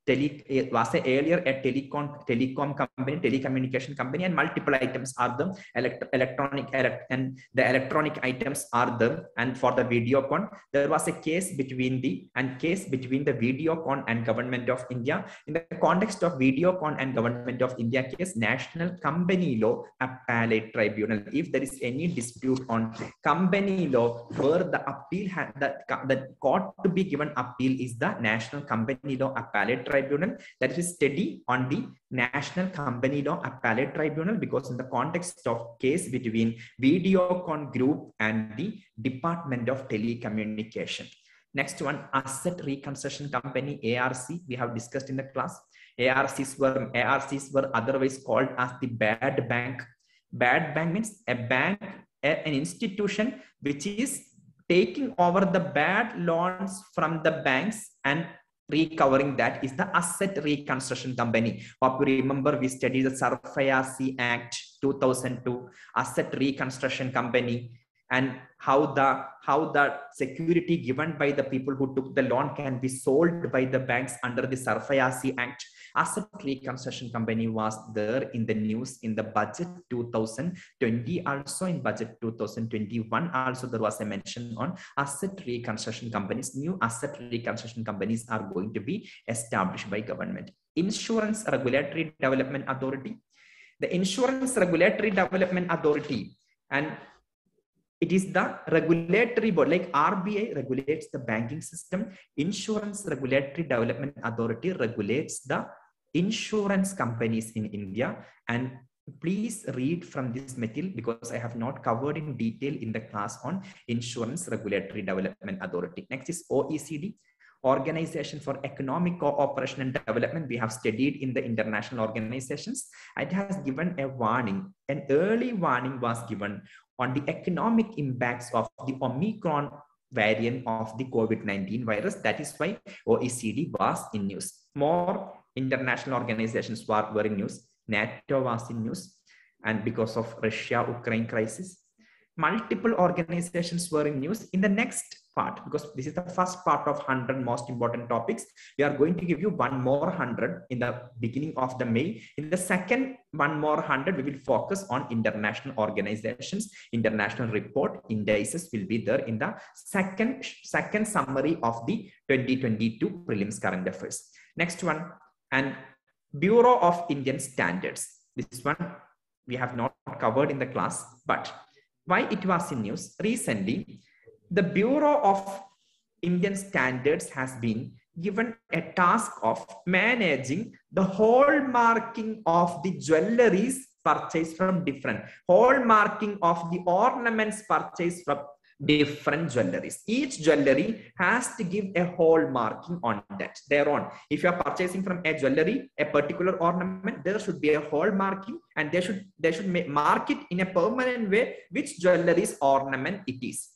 earlier a telecommunication company, and multiple items are the electronic items are there. And for the Videocon, there was a case between the Videocon and Government of India. In the context of Videocon and Government of India case, National Company Law Appellate Tribunal, if there is any dispute on company law, where the appeal the court to be given appeal is the National Company Law Appellate Tribunal. That is study on the National Company Law Appellate Tribunal, because in the context of case between Videocon Group and the Department of Telecommunication. Next one, Asset Reconstruction Company, ARC, we have discussed in the class. ARCs were otherwise called as the bad bank. Bad bank means a bank, an institution which is taking over the bad loans from the banks and recovering that is the Asset Reconstruction Company. Hope you remember we studied the Sarfayasi Act 2002, Asset Reconstruction Company, and how the security given by the people who took the loan can be sold by the banks under the Sarfayasi Act. Asset Reconstruction Company was there in the news in the budget 2020, also in budget 2021 also there was a mention on asset reconstruction companies. New asset reconstruction companies are going to be established by government. Insurance Regulatory Development Authority. The Insurance Regulatory Development Authority, and it is the regulatory board, like RBI regulates the banking system, Insurance Regulatory Development Authority regulates the insurance companies in India. And please read from this material because I have not covered in detail in the class on Insurance Regulatory Development Authority. Next is OECD, Organization for Economic Cooperation and Development. We have studied in the international organizations. It has given a warning. An early warning was given on the economic impacts of the Omicron variant of the COVID-19 virus. That is why OECD was in news. More international organizations were in news. NATO was in news, and because of Russia-Ukraine crisis, multiple organizations were in news. In the next part, because this is the first part of 100 most important topics, we are going to give you one more 100 in the beginning of the May. In the second one more 100, we will focus on international organizations. International report indices will be there in the second summary of the 2022 prelims current affairs. Next one, and Bureau of Indian Standards. This one we have not covered in the class, but why it was in news recently? The Bureau of Indian Standards has been given a task of managing the hallmarking of the jewelries purchased from different, hallmarking of the ornaments purchased from different jewelries. Each jewelry has to give a hallmarking on that, their own. If you are purchasing from a jewelry, a particular ornament, there should be a hallmarking, and they should mark it in a permanent way which jewelry's ornament it is.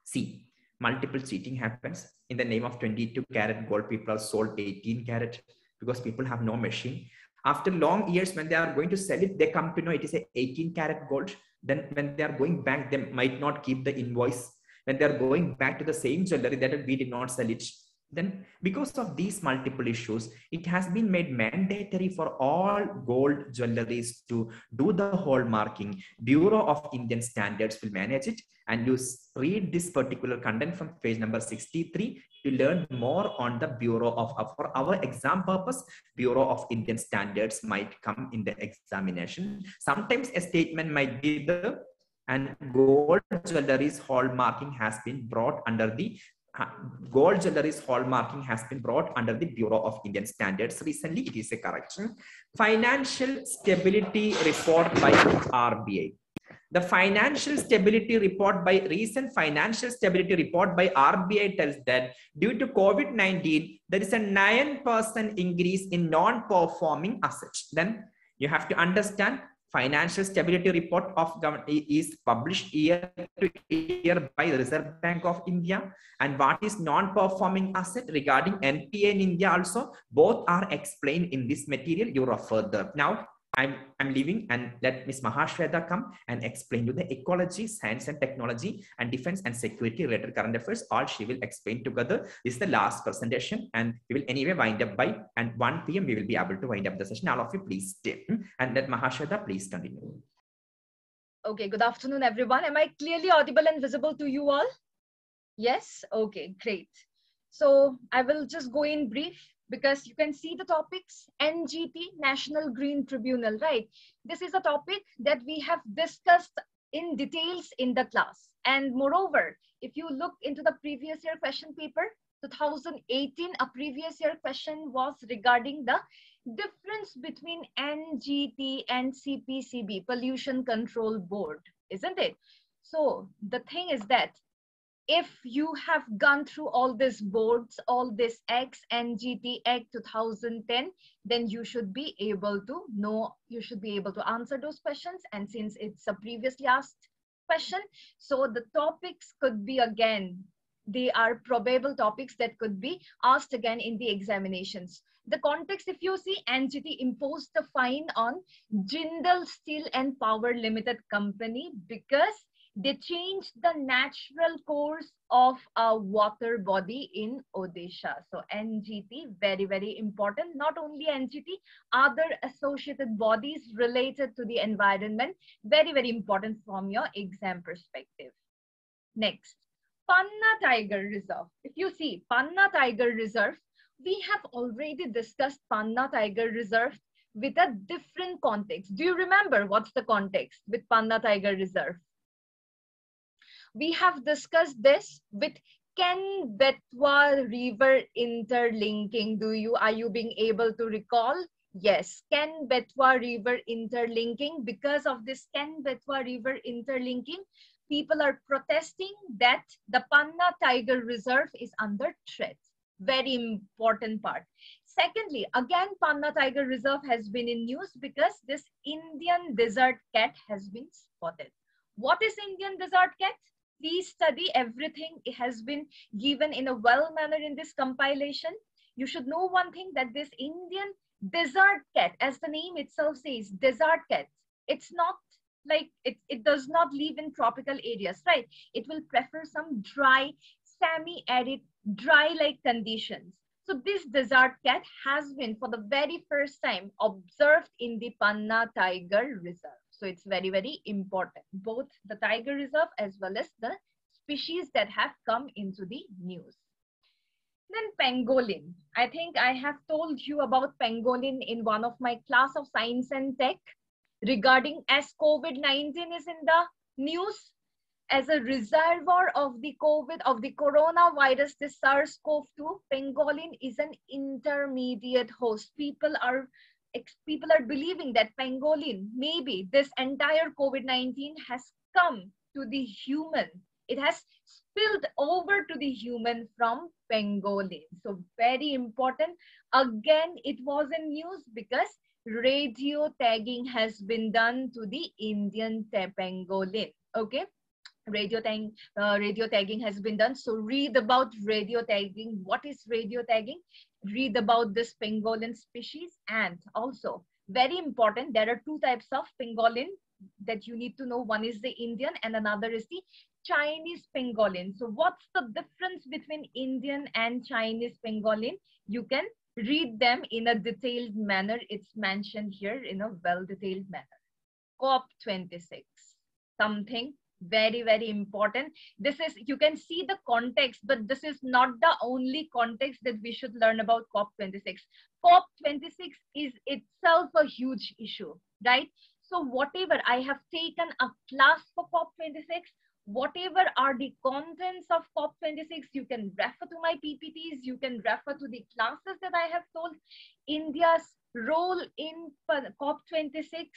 See, multiple cheating happens. In the name of 22 karat gold, people are sold 18 karat because people have no machine. After long years, when they are going to sell it, they come to know it is a 18 karat gold. Then when they are going back, they might not keep the invoice. When they are going back to the same jewelry that we did not sell it. Then because of these multiple issues, it has been made mandatory for all gold jewelries to do the hallmarking. Bureau of Indian Standards will manage it. And you read this particular content from page number 63 to learn more on the Bureau of, for our exam purpose, Bureau of Indian Standards might come in the examination. Sometimes a statement might be there, and gold jewelry's hallmarking has been brought under the Bureau of Indian Standards. Recently, it is a correction. Financial Stability Report by RBI. The financial stability report by recent financial stability report by RBI tells that due to COVID-19, there is a 9% increase in non-performing assets. Then you have to understand financial stability report of government is published year to year by the Reserve Bank of India. And what is non-performing asset regarding NPA in India also, both are explained in this material. You refer there. Now, I'm leaving and let Ms. Mahashweta come and explain to the ecology, science and technology, and defense and security related current affairs. All she will explain together. This is the last presentation, and we will anyway wind up by 1 p.m. We will be able to wind up the session. All of you please stay. And let Mahashweta please continue. Okay, good afternoon, everyone. Am I clearly audible and visible to you all? Yes? Okay, great. So I will just go in brief, because you can see the topics. NGT, National Green Tribunal, right? This is a topic that we have discussed in details in the class. And moreover, if you look into the previous year question paper, 2018, a previous year question was regarding the difference between NGT and CPCB, Pollution Control Board, isn't it? So the thing is that if you have gone through all these boards, all this X, NGT, Act 2010, then you should be able to know, you should be able to answer those questions. And since it's a previously asked question, so the topics could be again, they are probable topics that could be asked again in the examinations. The context, if you see, NGT imposed the fine on Jindal Steel and Power Limited Company because they changed the natural course of a water body in Odisha. So NGT, very, very important. Not only NGT, other associated bodies related to the environment, very, very important from your exam perspective. Next, Panna Tiger Reserve. If you see Panna Tiger Reserve, we have already discussed Panna Tiger Reserve with a different context. Do you remember what's the context with Panna Tiger Reserve? We have discussed this with Ken Betwa River interlinking. Are you being able to recall? Yes, Ken Betwa River interlinking. Because of this Ken Betwa River interlinking, people are protesting that the Panna Tiger Reserve is under threat. Very important part. Secondly, again, Panna Tiger Reserve has been in news because this Indian desert cat has been spotted. What is Indian desert cat? Please study everything. It has been given in a well manner in this compilation. You should know one thing, that this Indian desert cat, as the name itself says, desert cat, it's not like it does not live in tropical areas, right? It will prefer some dry, semi-arid, dry-like conditions. So this desert cat has been for the very first time observed in the Panna Tiger Reserve. So it's very, very important, both the tiger reserve as well as the species that have come into the news. Then pangolin. I think I have told you about pangolin in one of my class of science and tech regarding as COVID-19 is in the news as a reservoir of the COVID, of the coronavirus, the SARS-CoV-2. Pangolin is an intermediate host. People are believing that pangolin, maybe this entire COVID-19 has come to the human. It has spilled over to the human from pangolin. So very important. Again, it was in news because radio tagging has been done to the Indian pangolin. Okay. Radio tagging has been done. So read about radio tagging. What is radio tagging? Read about this pangolin species. And also, very important, there are two types of pangolin that you need to know. One is the Indian and another is the Chinese pangolin. So what's the difference between Indian and Chinese pangolin? You can read them in a detailed manner. It's mentioned here in a well-detailed manner. COP26, something very, very important. This is, you can see the context, but this is not the only context that we should learn about COP26. COP26 is itself a huge issue, right? So whatever, I have taken a class for COP26, whatever are the contents of COP26, you can refer to my PPTs, you can refer to the classes that I have told. India's role in COP26.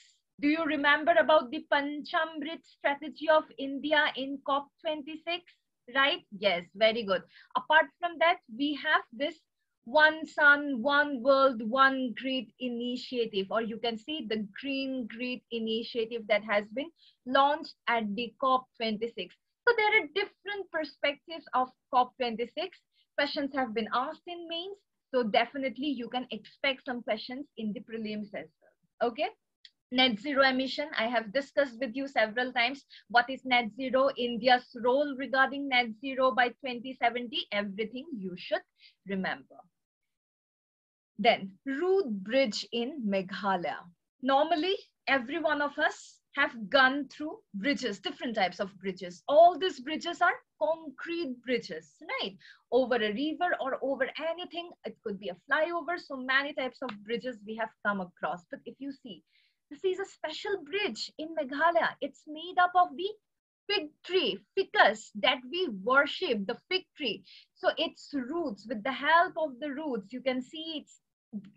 Do you remember about the Panchamrit strategy of India in COP26, right? Yes, very good. Apart from that, we have this One Sun, One World, One Grid initiative, or you can see the Green Grid initiative that has been launched at the COP26. So there are different perspectives of COP26. Questions have been asked in mains, so definitely you can expect some questions in the prelims as well, okay? Net zero emission, I have discussed with you several times. What is net zero? India's role regarding net zero by 2070, everything you should remember. Then, road bridge in Meghalaya. Normally, every one of us have gone through bridges, different types of bridges. All these bridges are concrete bridges, right? Over a river or over anything. It could be a flyover. So many types of bridges we have come across. But if you see, this is a special bridge in Meghalaya. It's made up of the fig tree, ficus, that we worship, the fig tree. So its roots, with the help of the roots, you can see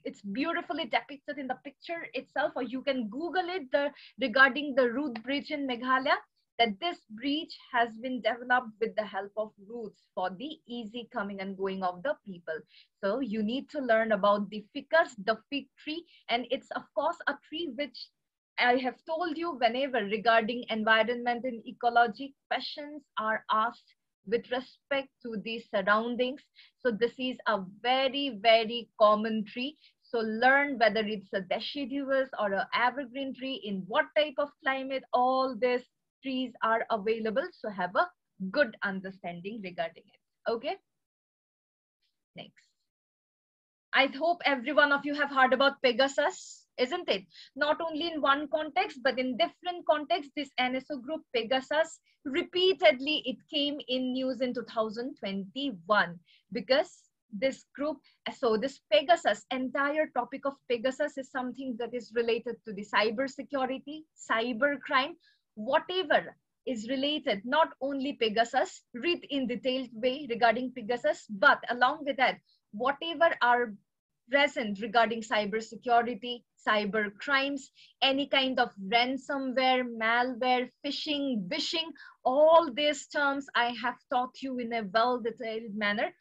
it's beautifully depicted in the picture itself, or you can Google it regarding the root bridge in Meghalaya, that this bridge has been developed with the help of roots for the easy coming and going of the people. So you need to learn about the ficus, the fig tree, and it's of course a tree which I have told you whenever regarding environment and ecology, questions are asked with respect to the surroundings. So this is a very, very common tree. So learn whether it's a deciduous or an evergreen tree, in what type of climate, all these trees are available. So have a good understanding regarding it. Okay. Next. I hope every one of you have heard about Pegasus, isn't it? Not only in one context, but in different contexts, this NSO group Pegasus, repeatedly it came in news in 2021 because this group, so this Pegasus, entire topic of Pegasus is something that is related to the cyber security, cyber crime, whatever is related, not only Pegasus, read in detailed way regarding Pegasus, but along with that, whatever are present regarding cyber security, cyber crimes, any kind of ransomware, malware, phishing, vishing, all these terms I have taught you in a well-detailed manner.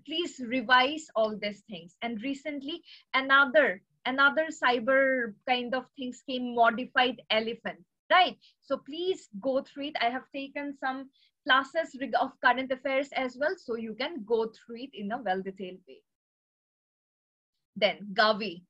Please revise all these things. And recently, another cyber kind of things came, modified elephant, right? So please go through it. I have taken some classes of current affairs as well, so you can go through it in a well-detailed way. Then Gavi.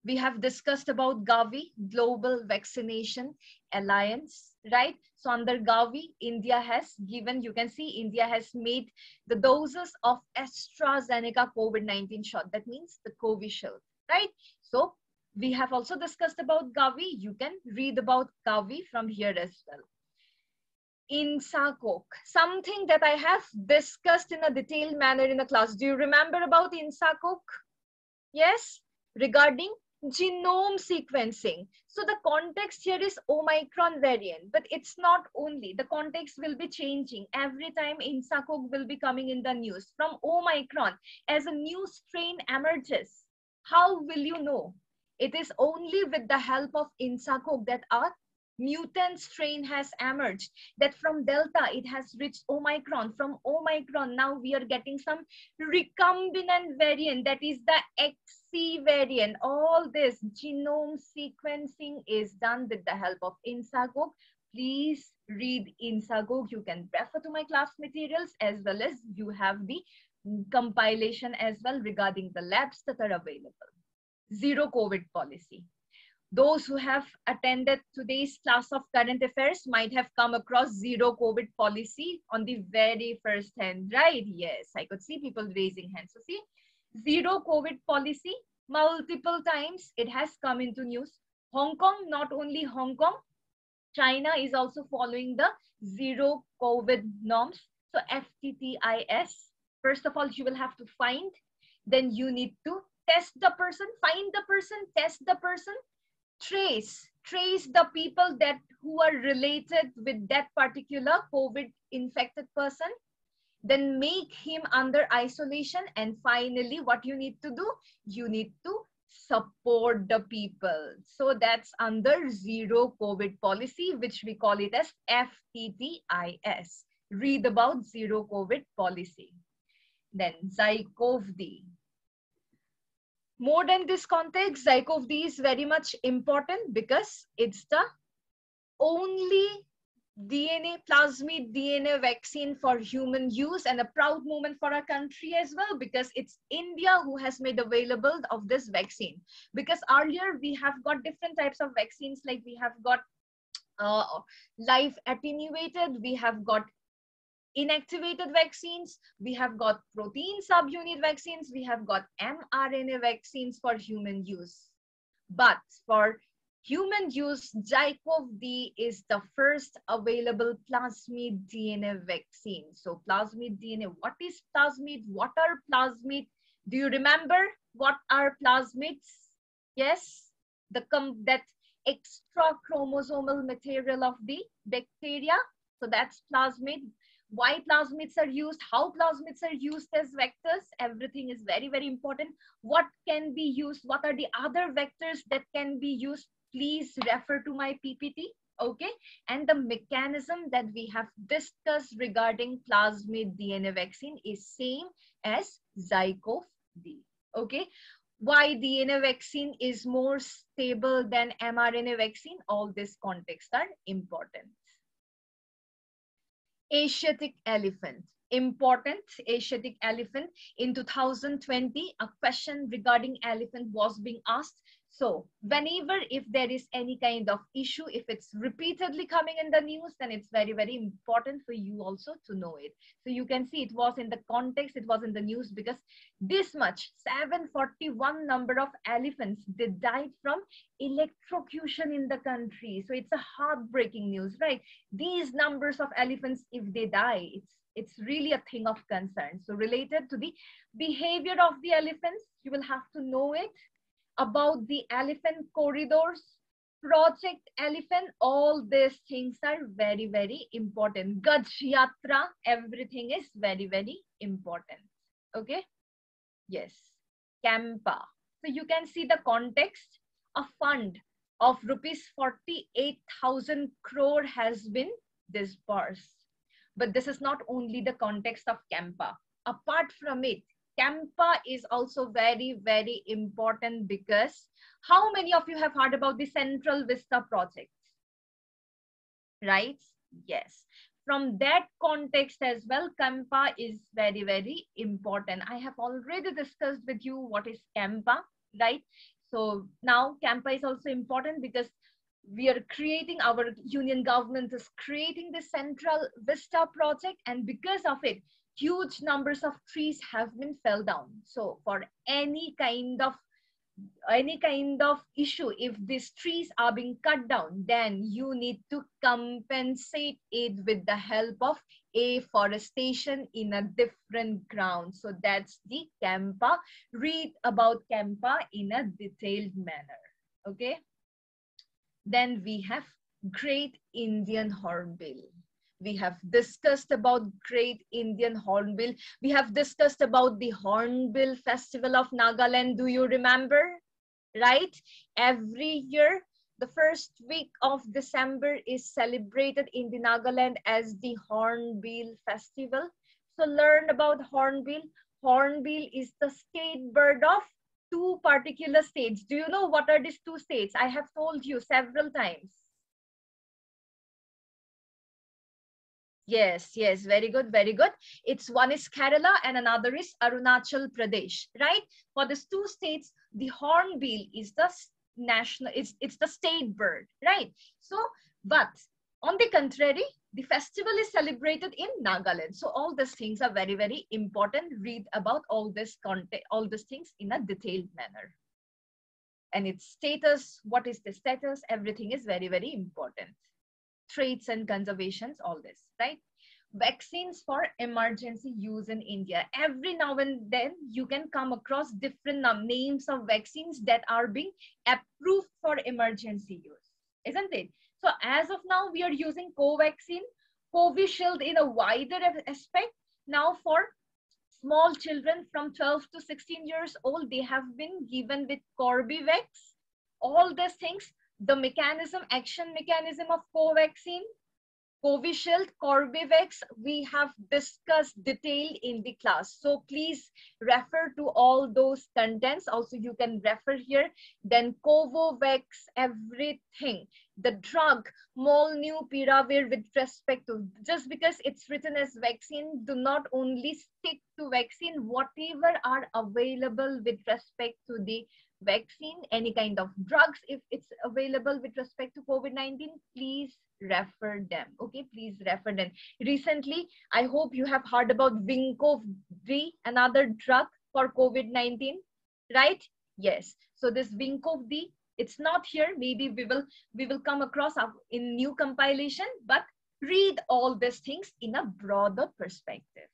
We have discussed about Gavi, Global Vaccination Alliance, right? So under Gavi, India has given, you can see India has made the doses of AstraZeneca COVID-19 shot. That means the Covishield, right? So we have also discussed about Gavi. You can read about Gavi from here as well. INSACOG, something that I have discussed in a detailed manner in the class. Do you remember about INSACOG? Yes, regarding genome sequencing. So the context here is Omicron variant, but it's not only. The context will be changing. Every time INSACOG will be coming in the news. From Omicron, as a new strain emerges, how will you know? It is only with the help of INSACOG that a mutant strain has emerged, that from Delta it has reached Omicron. From Omicron now we are getting some recombinant variant, that is the XC variant. All this genome sequencing is done with the help of INSACOG. Please read INSACOG. You can refer to my class materials, as well as you have the compilation as well regarding the labs that are available. Zero COVID policy. Those who have attended today's class of current affairs might have come across zero COVID policy on the very first hand, right? Yes, I could see people raising hands. So see, zero COVID policy, multiple times it has come into news. Hong Kong, not only Hong Kong, China is also following the zero COVID norms. So FTTIS, first of all, you will have to find, then you need to test the person, find the person, test the person, trace the people that who are related with that particular COVID infected person, then make him under isolation, and finally what you need to do, you need to support the people. So that's under zero COVID policy, which we call it as FTTIS. Read about zero COVID policy. Then ZyCoV-D. More than this context, ZyCoV-D is very much important because it's the only plasmid DNA vaccine for human use, and a proud moment for our country as well, because it's India who has made available of this vaccine. Because earlier we have got different types of vaccines, like we have got live attenuated, we have got inactivated vaccines, we have got protein subunit vaccines, we have got mRNA vaccines for human use. But for human use, ZyCoV-D is the first available plasmid DNA vaccine. So plasmid DNA, what is plasmid? What are plasmid? Do you remember what are plasmids? Yes, that extra chromosomal material of the bacteria. So that's plasmid. Why plasmids are used, how plasmids are used as vectors, everything is very, very important. What can be used, what are the other vectors that can be used? Please refer to my PPT, okay? And the mechanism that we have discussed regarding plasmid DNA vaccine is same as ZyCoV-D, okay? Why DNA vaccine is more stable than mRNA vaccine? All these contexts are important. Asiatic elephant, important. Asiatic elephant. In 2020, a question regarding elephant was being asked. So whenever, if there is any kind of issue, if it's repeatedly coming in the news, then it's very, very important for you also to know it. So you can see it was in the context, it was in the news, because this much, 741 number of elephants, they died from electrocution in the country. So it's a heartbreaking news, right? These numbers of elephants, if they die, it's really a thing of concern. So related to the behavior of the elephants, you will have to know it. About the elephant corridors. Project Elephant, all these things are very, very important. Gaj Yatra, everything is very, very important. Okay. Yes. Campa. So you can see the context. A fund of rupees 48,000 crore has been disbursed. But this is not only the context of Campa. Apart from it, Campa is also very, very important because how many of you have heard about the Central Vista project? Right? Yes. From that context as well, Campa is very, very important. I have already discussed with you what is Campa, right? So now Campa is also important because we are creating, our union government is creating the Central Vista project, and because of it, huge numbers of trees have been fell down. So for any kind of issue, if these trees are being cut down, then you need to compensate it with the help of afforestation in a different ground. So that's the Campa. Read about Campa in a detailed manner. Okay. Then we have Great Indian Hornbill. We have discussed about Great Indian Hornbill. We have discussed about the Hornbill Festival of Nagaland. Do you remember? Right? Every year, the first week of December is celebrated in the Nagaland as the Hornbill Festival. So learn about Hornbill. Hornbill is the state bird of two particular states. Do you know what are these two states? I have told you several times. Yes, yes, very good, very good. It's one is Kerala and another is Arunachal Pradesh, right? For these two states, the hornbill is the national, it's the state bird, right? So, but on the contrary, the festival is celebrated in Nagaland. So all these things are very, very important. Read about all this content, all these things in a detailed manner. And its status, what is the status? Everything is very, very important. Traits and conservations, all this, right? Vaccines for emergency use in India. Every now and then you can come across different names of vaccines that are being approved for emergency use, isn't it? So as of now, we are using Covaxin, Covishield in a wider aspect. Now for small children from 12 to 16 years old, they have been given with Corbevax. All these things, the mechanism, action mechanism of Covaxin, Covishield, Corbevax, we have discussed detailed in the class. So please refer to all those contents. Also, you can refer here. Then Covovax, everything. The drug, Molnupiravir with respect to, just because it's written as vaccine, do not only stick to vaccine, whatever are available with respect to the vaccine, any kind of drugs, if it's available with respect to COVID-19, please refer them. Okay, please refer them. Recently, I hope you have heard about Vincov-D, another drug for COVID-19, right? Yes. So this Vincov-D, it's not here. Maybe we will come across in new compilation, but read all these things in a broader perspective.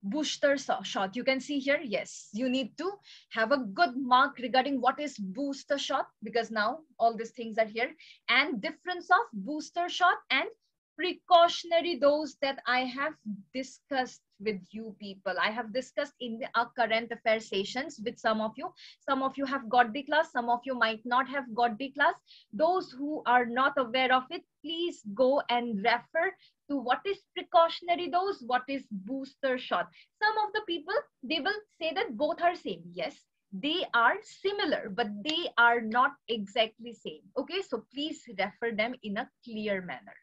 Booster shot, you can see here, yes, you need to have a good mark regarding what is booster shot, because now all these things are here, and difference of booster shot and precautionary dose that I have discussed with you people. I have discussed in our current affairs sessions with some of you. Some of you have got the class, some of you might not have got the class. Those who are not aware of it, please go and refer to what is precautionary dose, what is booster shot. Some of the people, they will say that both are same. Yes, they are similar, but they are not exactly same. Okay, so please refer them in a clear manner.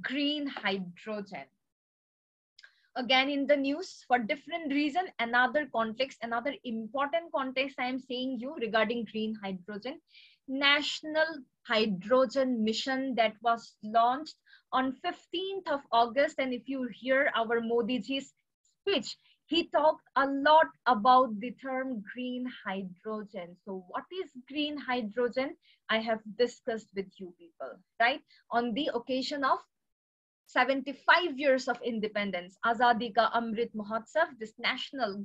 Green hydrogen. Again in the news for different reason, another context, another important context I am saying you regarding green hydrogen. National Hydrogen Mission that was launched on 15th of August. And if you hear our Modi ji's speech, he talked a lot about the term green hydrogen. So what is green hydrogen? I have discussed with you people, right? On the occasion of 75 years of independence, Azadi Ka Amrit Mahotsav, this national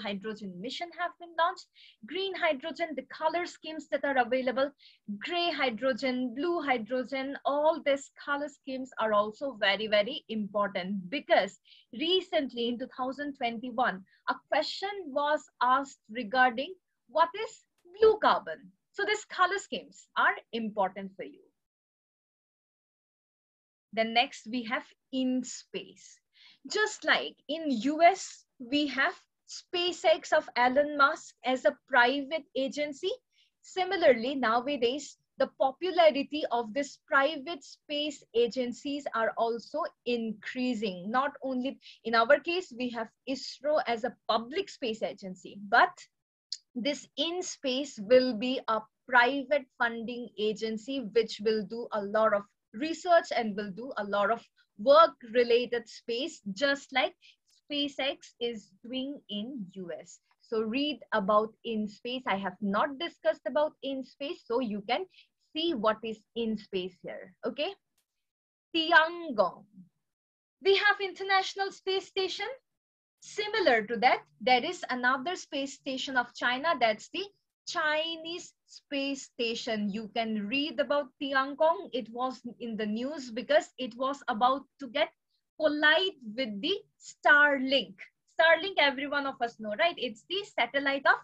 hydrogen mission have been launched. Green hydrogen, the color schemes that are available, gray hydrogen, blue hydrogen, all these color schemes are also very, very important, because recently in 2021, a question was asked regarding what is blue carbon. So these color schemes are important for you. Then next we have in space. Just like in US, we have SpaceX of Elon Musk as a private agency. Similarly, nowadays, the popularity of these private space agencies are also increasing. Not only in our case, we have ISRO as a public space agency, but this in space will be a private funding agency which will do a lot of research and will do a lot of work related space, just like SpaceX is doing in US. So read about in space. I have not discussed about in space, so you can see what is in space here. Okay, Tiangong. We have International Space Station. Similar to that, there is another space station of China, that's the Chinese space station. You can read about Tiangong. It was in the news because it was about to get collide with the Starlink. Starlink, every one of us know, right? It's the satellite of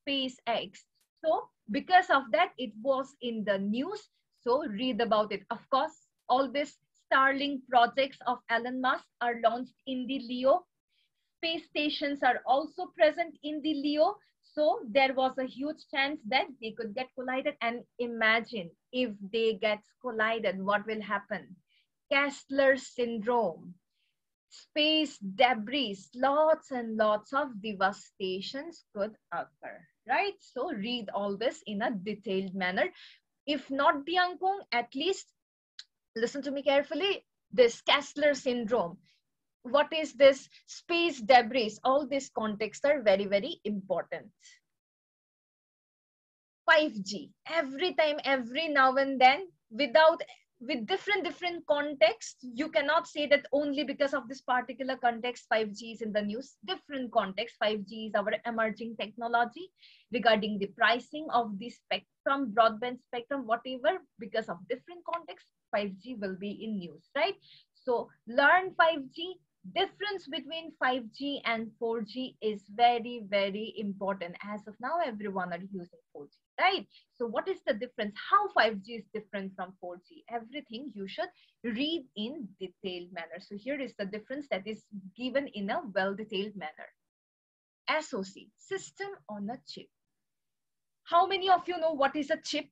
SpaceX. So because of that, it was in the news. So read about it. Of course, all these Starlink projects of Elon Musk are launched in the LEO. Space stations are also present in the LEO. So there was a huge chance that they could get collided. And imagine if they get collided, what will happen? Kessler syndrome, space debris, lots and lots of devastations could occur, right? So read all this in a detailed manner. If not Tiangong, at least listen to me carefully, this Kessler syndrome. What is this? Space debris, all these contexts are very, very important. 5G, every time, every now and then, with different context, you cannot say that only because of this particular context 5G is in the news. Different context, 5G is our emerging technology regarding the pricing of the spectrum, broadband spectrum, whatever, because of different context, 5G will be in news, right? So learn 5G. Difference between 5G and 4G is very, very important. As of now, everyone are using 4G, right? So what is the difference? How 5G is different from 4G? Everything you should read in detailed manner. So here is the difference that is given in a well-detailed manner. SoC, system on a chip. How many of you know what is a chip?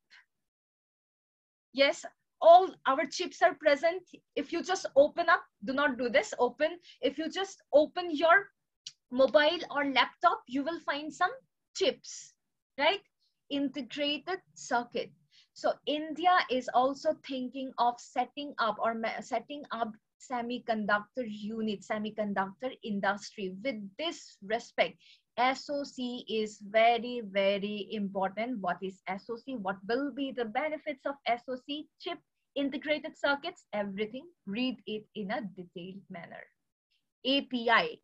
Yes, all our chips are present. If you just open up, do not do this, open. If you just open your mobile or laptop, you will find some chips, right? Integrated circuit. So India is also thinking of setting up semiconductor unit, semiconductor industry. With this respect, SoC is very, very important. What is SoC? What will be the benefits of SoC? Chip, integrated circuits, everything. Read it in a detailed manner. API,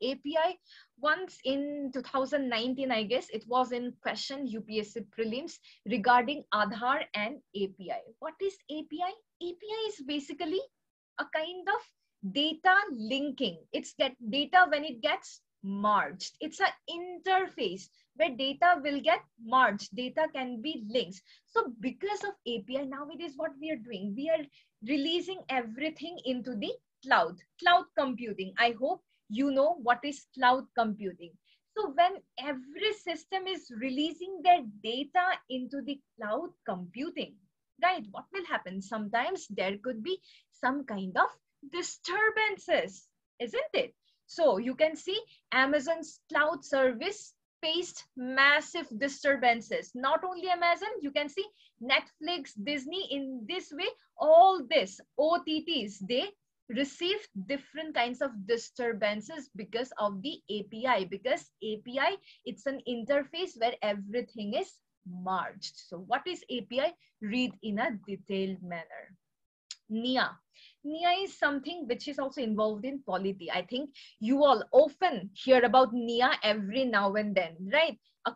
once in 2019, I guess, it was in question UPSC Prelims regarding Aadhaar and API. What is API? API is basically a kind of data linking. It's that data when it gets merged. It's an interface where data will get merged. Data can be linked. So because of API, nowadays what we are doing, we are releasing everything into the cloud computing. I hope you know what is cloud computing. So when every system is releasing their data into the cloud computing, right, what will happen? Sometimes there could be some kind of disturbances, isn't it? So you can see Amazon's cloud service faced massive disturbances. Not only Amazon, you can see Netflix, Disney. In this way, all this OTTs, they received different kinds of disturbances because of the API. Because API, it's an interface where everything is merged. So what is API? Read in a detailed manner. NIA. NIA is something which is also involved in polity. I think you all often hear about NIA every now and then, right? A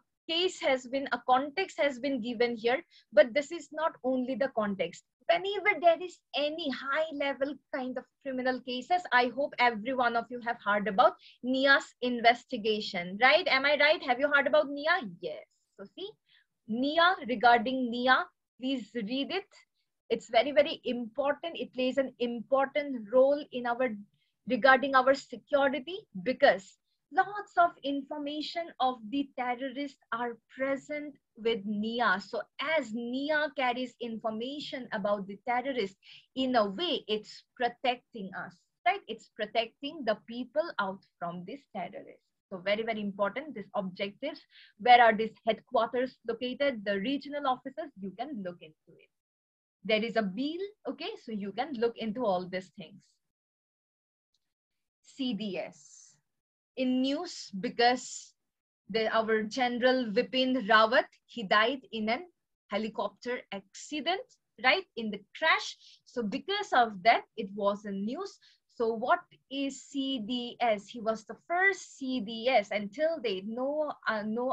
context has been given here, but this is not only the context. Whenever there is any high level kind of criminal cases, I hope every one of you have heard about NIA's investigation, right? Am I right? Have you heard about NIA? Yes. So see, NIA, regarding NIA, please read it. It's very, very important. It plays an important role in regarding our security, because lots of information of the terrorists are present with NIA. So as NIA carries information about the terrorists, in a way, it's protecting us, right? It's protecting the people out from these terrorists. So very, very important, these objectives. Where are these headquarters located? The regional offices, you can look into it. There is a bill, okay? So you can look into all these things. CDS. In news, because our General Vipin Rawat, he died in an helicopter accident, right? In the crash. So because of that, it was in news. So what is CDS? He was the first CDS. Until date, no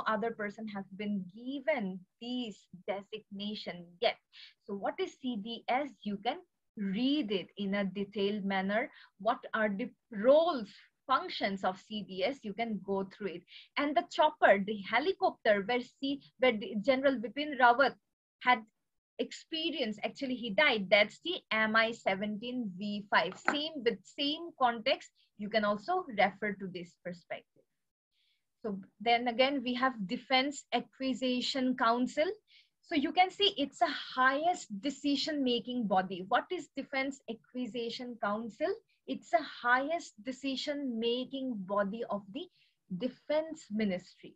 other person has been given this designation yet. So what is CDS? You can read it in a detailed manner. What are the roles, functions of CDS? You can go through it. And the chopper, the helicopter where the General Vipin Rawat had experience, actually he died, that's the Mi-17V5. Same context, you can also refer to this perspective. So then again, we have Defense Acquisition Council. So you can see it's a highest decision-making body. What is Defense Acquisition Council? It's a highest decision-making body of the Defense Ministry.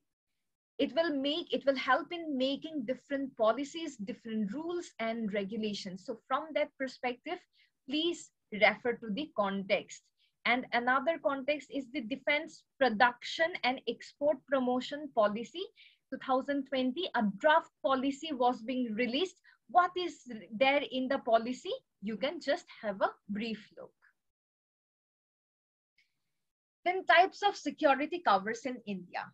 It will help in making different policies, different rules and regulations. So from that perspective, please refer to the context. And another context is the Defense Production and Export Promotion Policy 2020. A draft policy was being released. What is there in the policy? You can just have a brief look. Then types of security covers in India.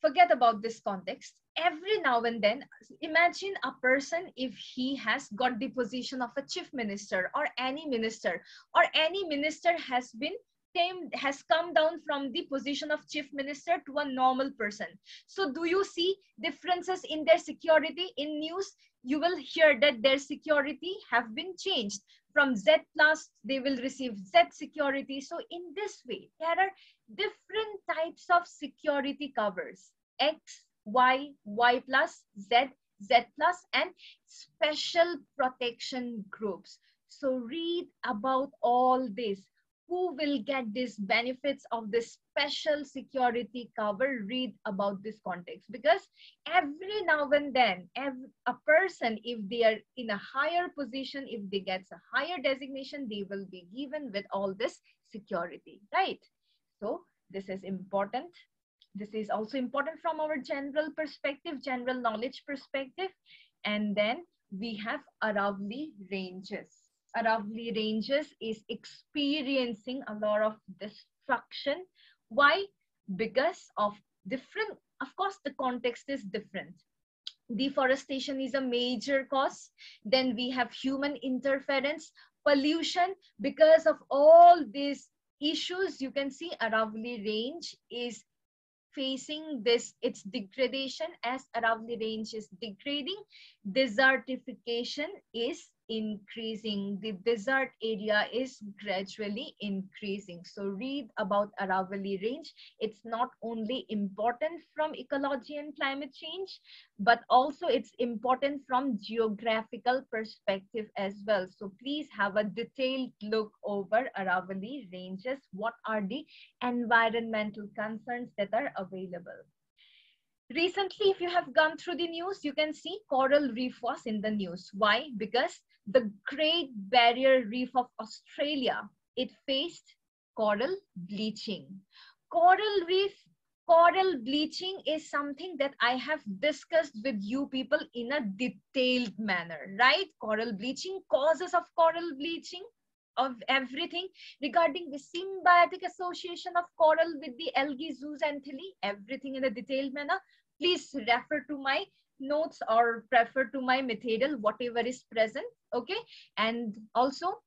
Forget about this context. Every now and then, imagine a person, if he has got the position of a chief minister or any minister has come down from the position of chief minister to a normal person. So do you see differences in their security? In news, you will hear that their security have been changed. From Z+, they will receive Z security. So in this way, there are different types of security covers: X, Y, Y+, Z, Z+, and special protection groups. So read about all this. Who will get these benefits of this special security cover? Read about this context, because every now and then, a person, if they are in a higher position, if they get a higher designation, they will be given with all this security, right? So this is important. This is also important from our general perspective, general knowledge perspective. And then we have Aravalli Ranges. Aravalli Ranges is experiencing a lot of destruction. Why? Because of different, of course, the context is different. Deforestation is a major cause. Then we have human interference, pollution. Because of all these issues, you can see Aravalli Range is facing its degradation. As Aravalli Range is degrading, desertification is increasing. The desert area is gradually increasing. So read about Aravalli Range. It's not only important from ecology and climate change, but also it's important from geographical perspective as well. So please have a detailed look over Aravalli Ranges. What are the environmental concerns that are available? Recently, if you have gone through the news, you can see coral reef was in the news. Why? Because the Great Barrier Reef of Australia, it faced coral bleaching. Coral reef coral bleaching is something that I have discussed with you people in a detailed manner, right? Coral bleaching, causes of coral bleaching, of everything regarding the symbiotic association of coral with the algae zooxanthellae, everything in a detailed manner. Please refer to my notes or refer to my material, whatever is present, okay? And also,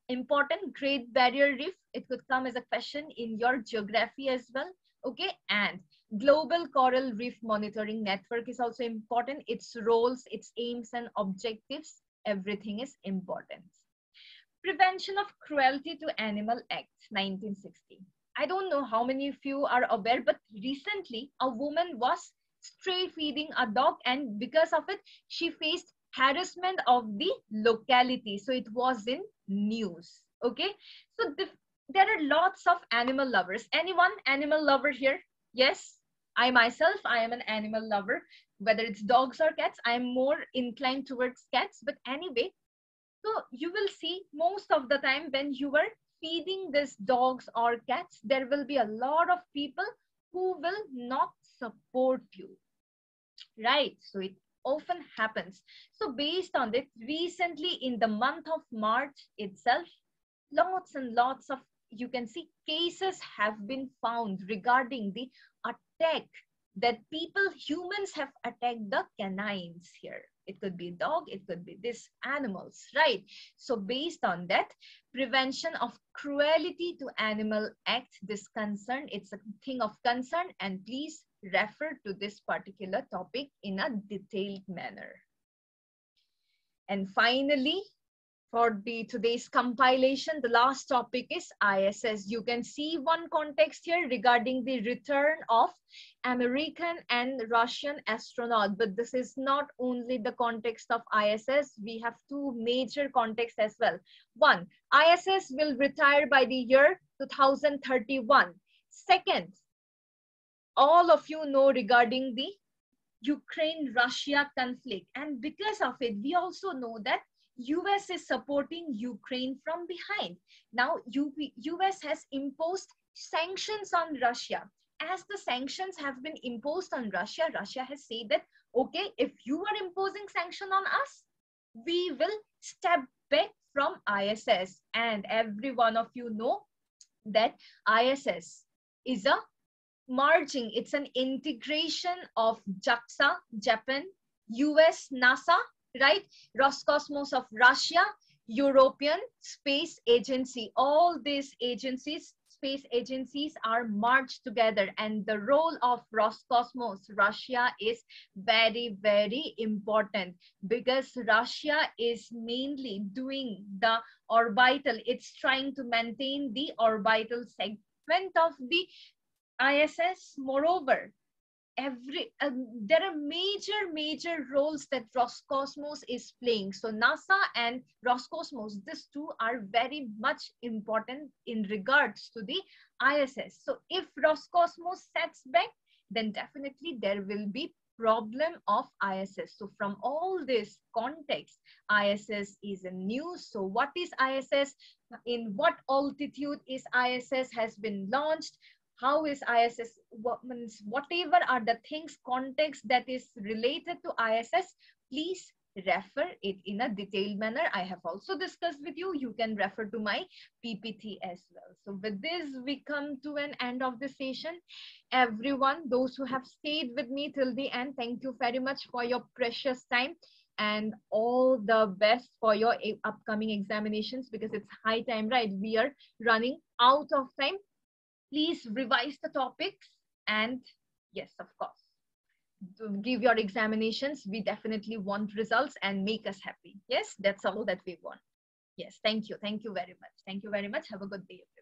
important, Great Barrier Reef, it could come as a question in your geography as well, okay? And Global Coral Reef Monitoring Network is also important. Its roles, its aims and objectives, everything is important. Prevention of Cruelty to Animal Act, 1960. I don't know how many of you are aware, but recently a woman was stray feeding a dog, and because of it, she faced harassment of the locality. So it was in news, okay? So there are lots of animal lovers. Anyone animal lover here? Yes, I myself, I am an animal lover. Whether it's dogs or cats, I am more inclined towards cats, but anyway, so you will see most of the time when you are feeding these dogs or cats, there will be a lot of people who will not support you, right? So it often happens. So based on that, recently in the month of March itself, lots and lots of, you can see, cases have been found regarding the attack that humans have attacked the canines here. It could be dog, it could be these animals, right? So based on that, Prevention of Cruelty to Animal Act, this concern, it's a thing of concern, and please refer to this particular topic in a detailed manner. And finally, for today's compilation, the last topic is ISS. You can see one context here regarding the return of American and Russian astronaut, but this is not only the context of ISS. We have two major contexts as well. One, ISS will retire by the year 2031. Second, all of you know regarding the Ukraine-Russia conflict, and because of it, we also know that US is supporting Ukraine from behind. Now, US has imposed sanctions on Russia. As the sanctions have been imposed on Russia, Russia has said that, okay, if you are imposing sanction on us, we will step back from ISS. And every one of you know that ISS is a merging, it's an integration of JAXA, Japan, US, NASA, right? Roscosmos of Russia, European Space Agency. All these agencies, space agencies, are merged together, and the role of Roscosmos, Russia, is very, very important because Russia is mainly doing the orbital. It's trying to maintain the orbital segment of the ISS. Moreover, there are major roles that Roscosmos is playing. So NASA and Roscosmos, these two are very much important in regards to the ISS. So if Roscosmos sets back, then definitely there will be problem of ISS. So from all this context, ISS is a news. So what is ISS? In what altitude is ISS has been launched? How is ISS, whatever are the things, context that is related to ISS, please refer it in a detailed manner. I have also discussed with you. You can refer to my PPT as well. So with this, we come to an end of the session. Everyone, those who have stayed with me till the end, thank you very much for your precious time, and all the best for your upcoming examinations, because it's high time, right? We are running out of time. Please revise the topics, and yes, of course, give your examinations. We definitely want results and make us happy. Yes, that's all that we want. Yes, thank you. Thank you very much. Thank you very much. Have a good day, everyone.